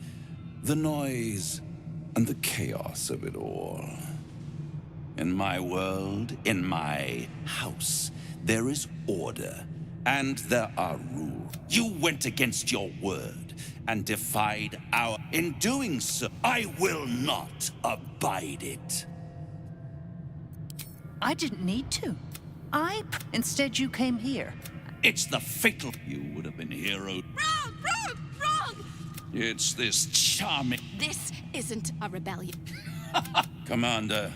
the noise and the chaos of it all. In my world, in my house, there is order and there are rules. You went against your word and defied our... In doing so, I will not abide it. I didn't need to. Instead, you came here. It's the fatal... You would have been hero. Wrong! It's this charming... This isn't a rebellion. Commander.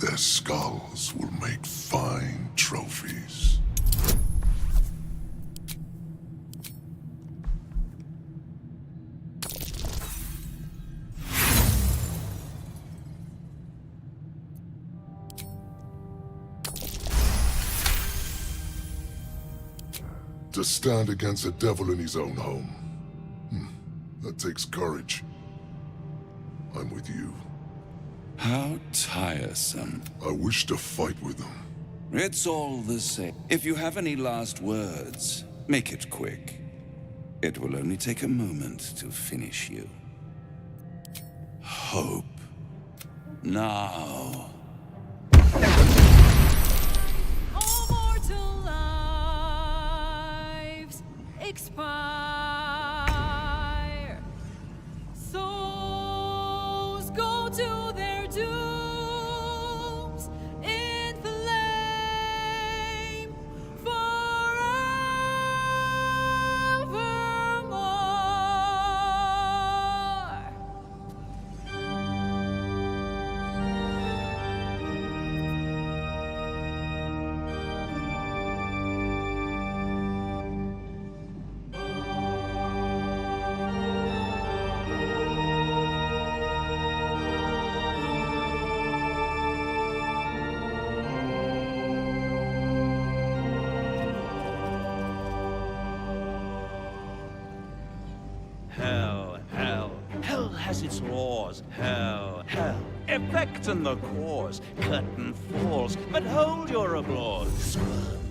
Their skulls will make fine trophies. To stand against a devil in his own home. That takes courage. I'm with you. How tiresome. I wish to fight with them. It's all the same. If you have any last words, make it quick. It will only take a moment to finish you. Hope. Now. All mortal lives expire. Souls go to their dooms in flame forevermore. Hell has its laws. Hell. Effect in the cause. Curtain falls, but hold your applause.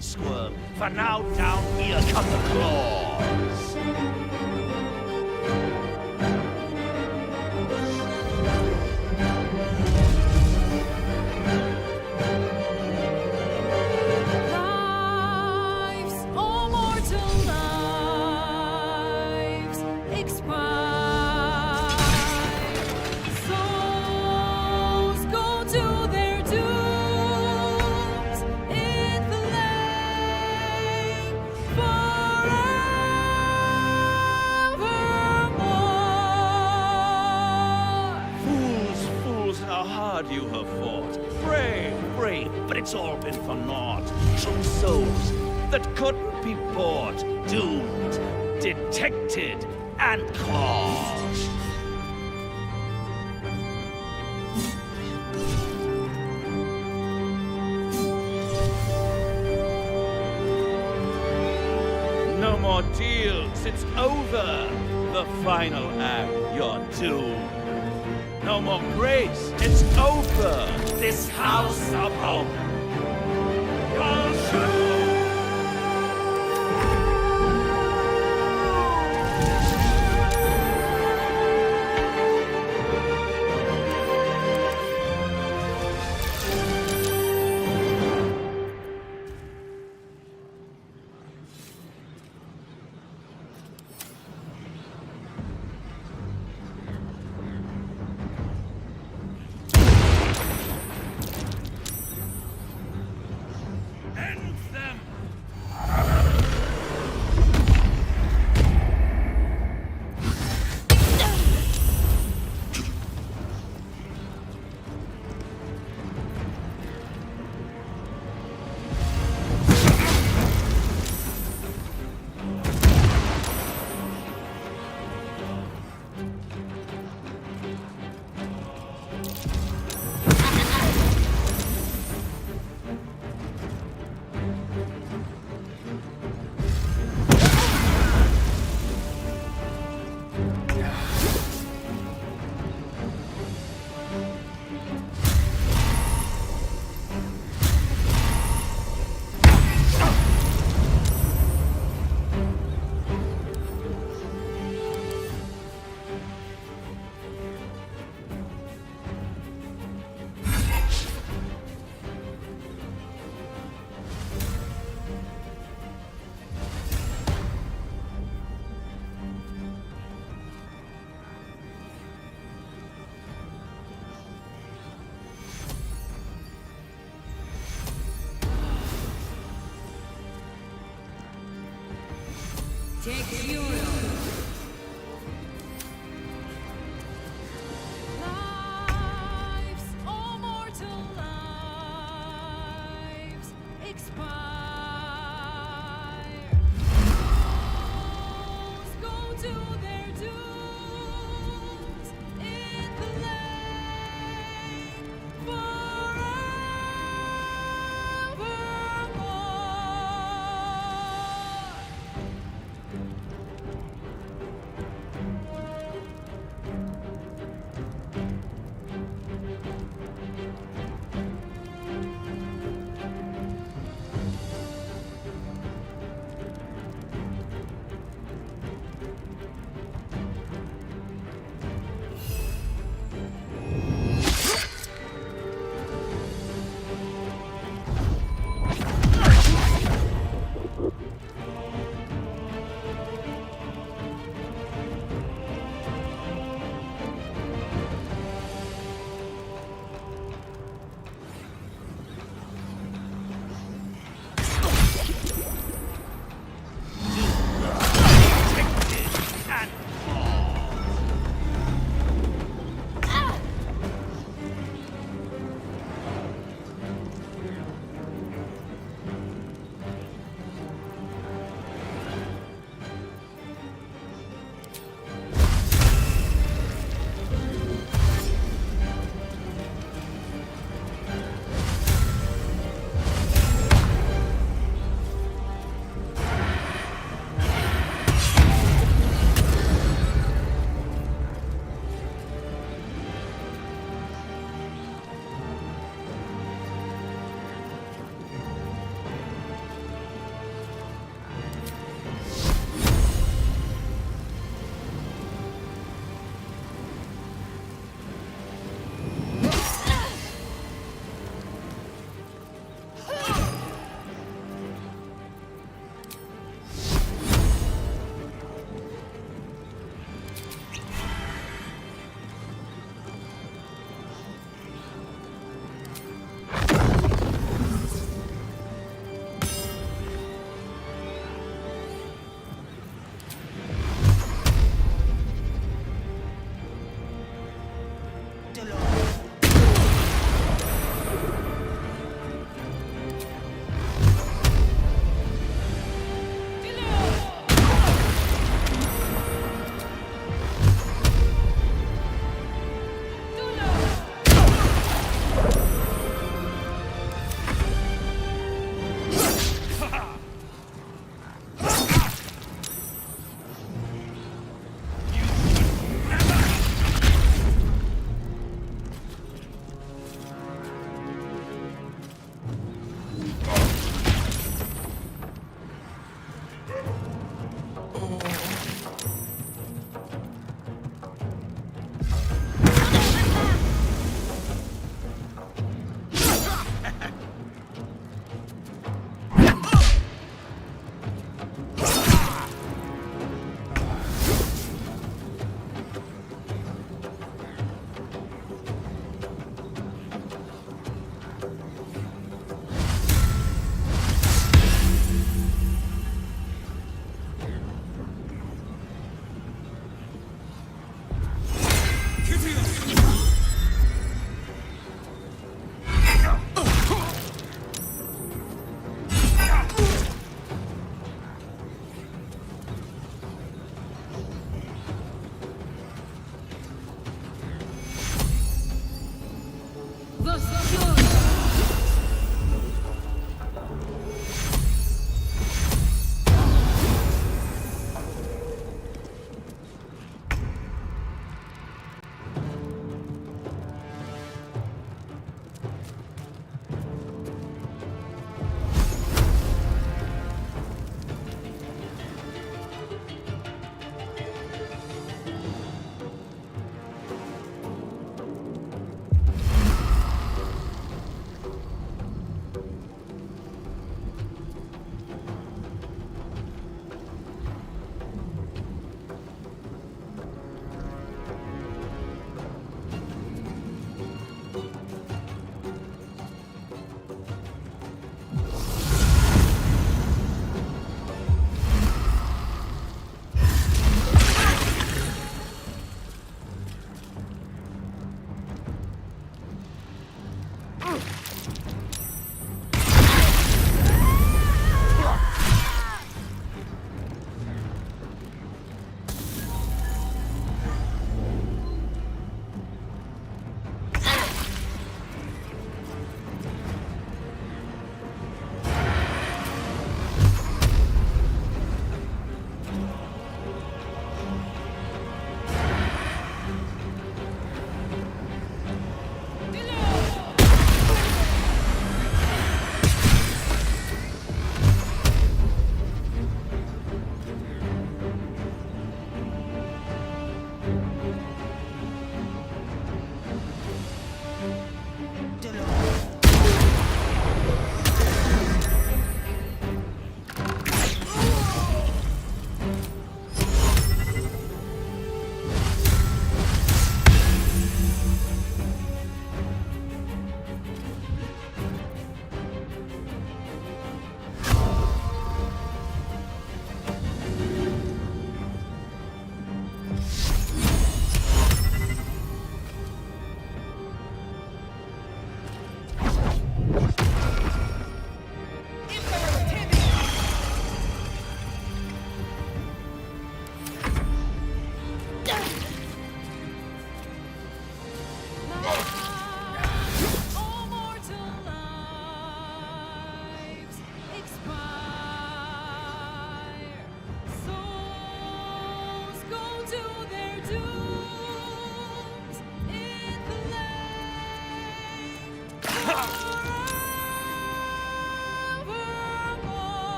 Squirm, for now down here come the claws. Lives, all mortal lives expire. Souls go to their dooms in flame forevermore. Fools, how hard you have fought. Brave, but it's all been for naught. True souls that couldn't be bought. Doomed, detected, and caught. No more deals, it's over. The the final act, you're doomed. No more grace, it's over. This house of hope. Baldur! Take fuel. Lives, all mortal lives, expire. Souls go to their dooms in the lane forevermore.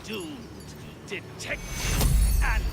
Doomed, detected, and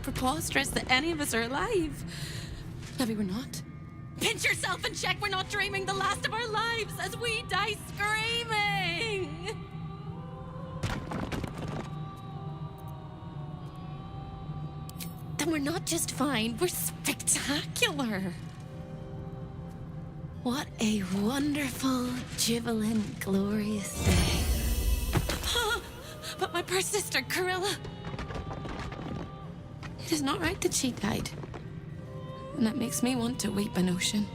preposterous that any of us are alive. Maybe we're not. Pinch yourself and check we're not dreaming the last of our lives as we die screaming. Then we're not just fine, we're spectacular. What a wonderful, jubilant, glorious day. But my poor sister, Corilla. It is not right that she died. And that makes me want to weep an ocean.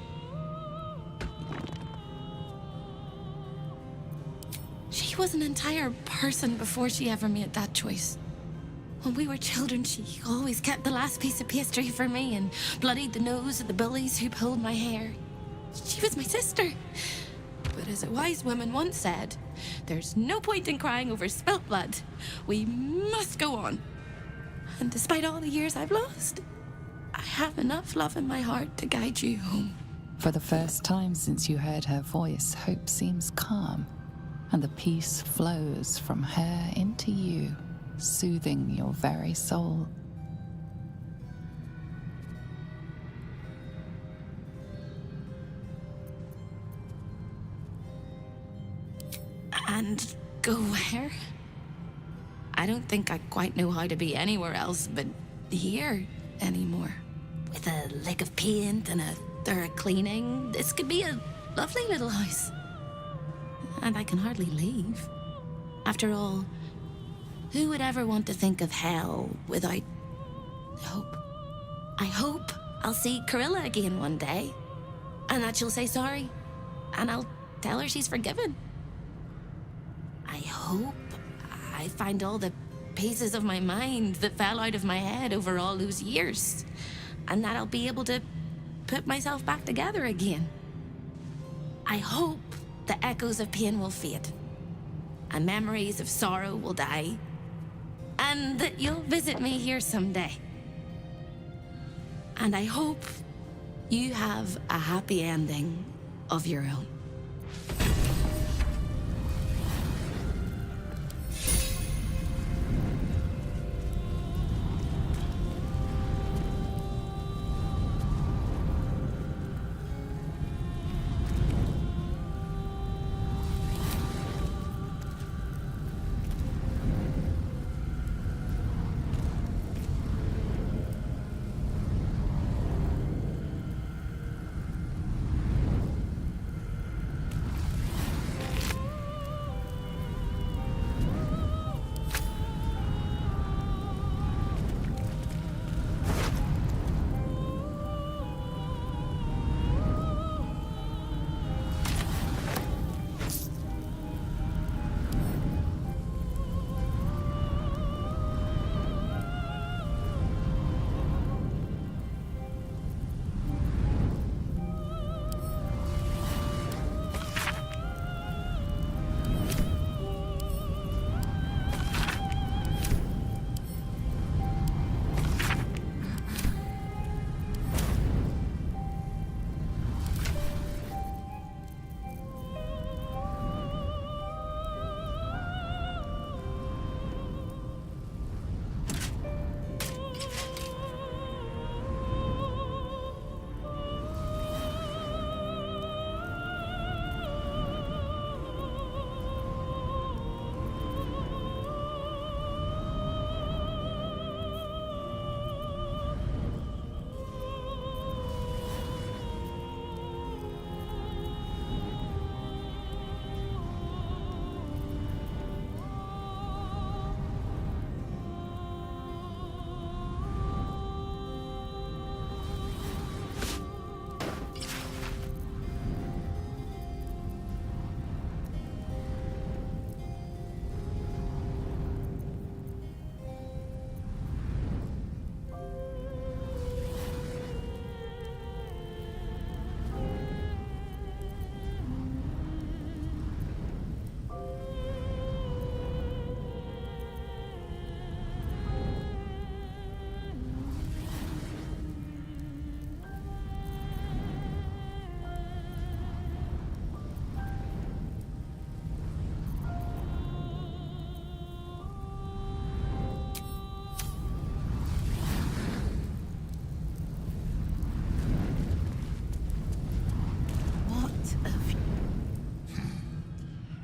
She was an entire person before she ever made that choice. When we were children, she always kept the last piece of pastry for me and bloodied the nose of the bullies who pulled my hair. She was my sister. But as a wise woman once said, there's no point in crying over spilt blood. We must go on. And despite all the years I've lost, I have enough love in my heart to guide you home. For the first time since you heard her voice, hope seems calm, and the peace flows from her into you, soothing your very soul. And go where? I don't think I quite know how to be anywhere else but here anymore. With a lick of paint and a thorough cleaning, this could be a lovely little house. And I can hardly leave. After all, who would ever want to think of hell without hope? I hope I'll see Corilla again one day, and that she'll say sorry, and I'll tell her she's forgiven. I hope I find all the pieces of my mind that fell out of my head over all those years, and that I'll be able to put myself back together again. I hope the echoes of pain will fade, and memories of sorrow will die, and that you'll visit me here someday. And I hope you have a happy ending of your own.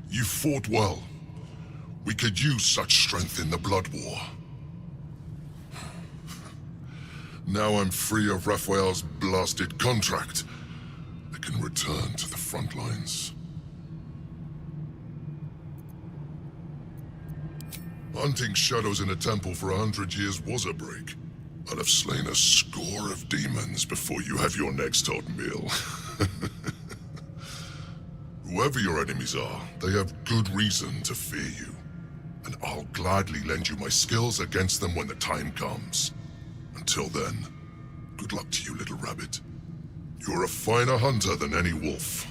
You fought well. We could use such strength in the Blood War. Now I'm free of Raphael's blasted contract. I can return to the front lines. Hunting shadows in a temple for 100 years was a break. I'd have slain a score of demons before you have your next hot meal. Whoever your enemies are, they have good reason to fear you. And I'll gladly lend you my skills against them when the time comes. Until then, good luck to you, little rabbit. You're a finer hunter than any wolf.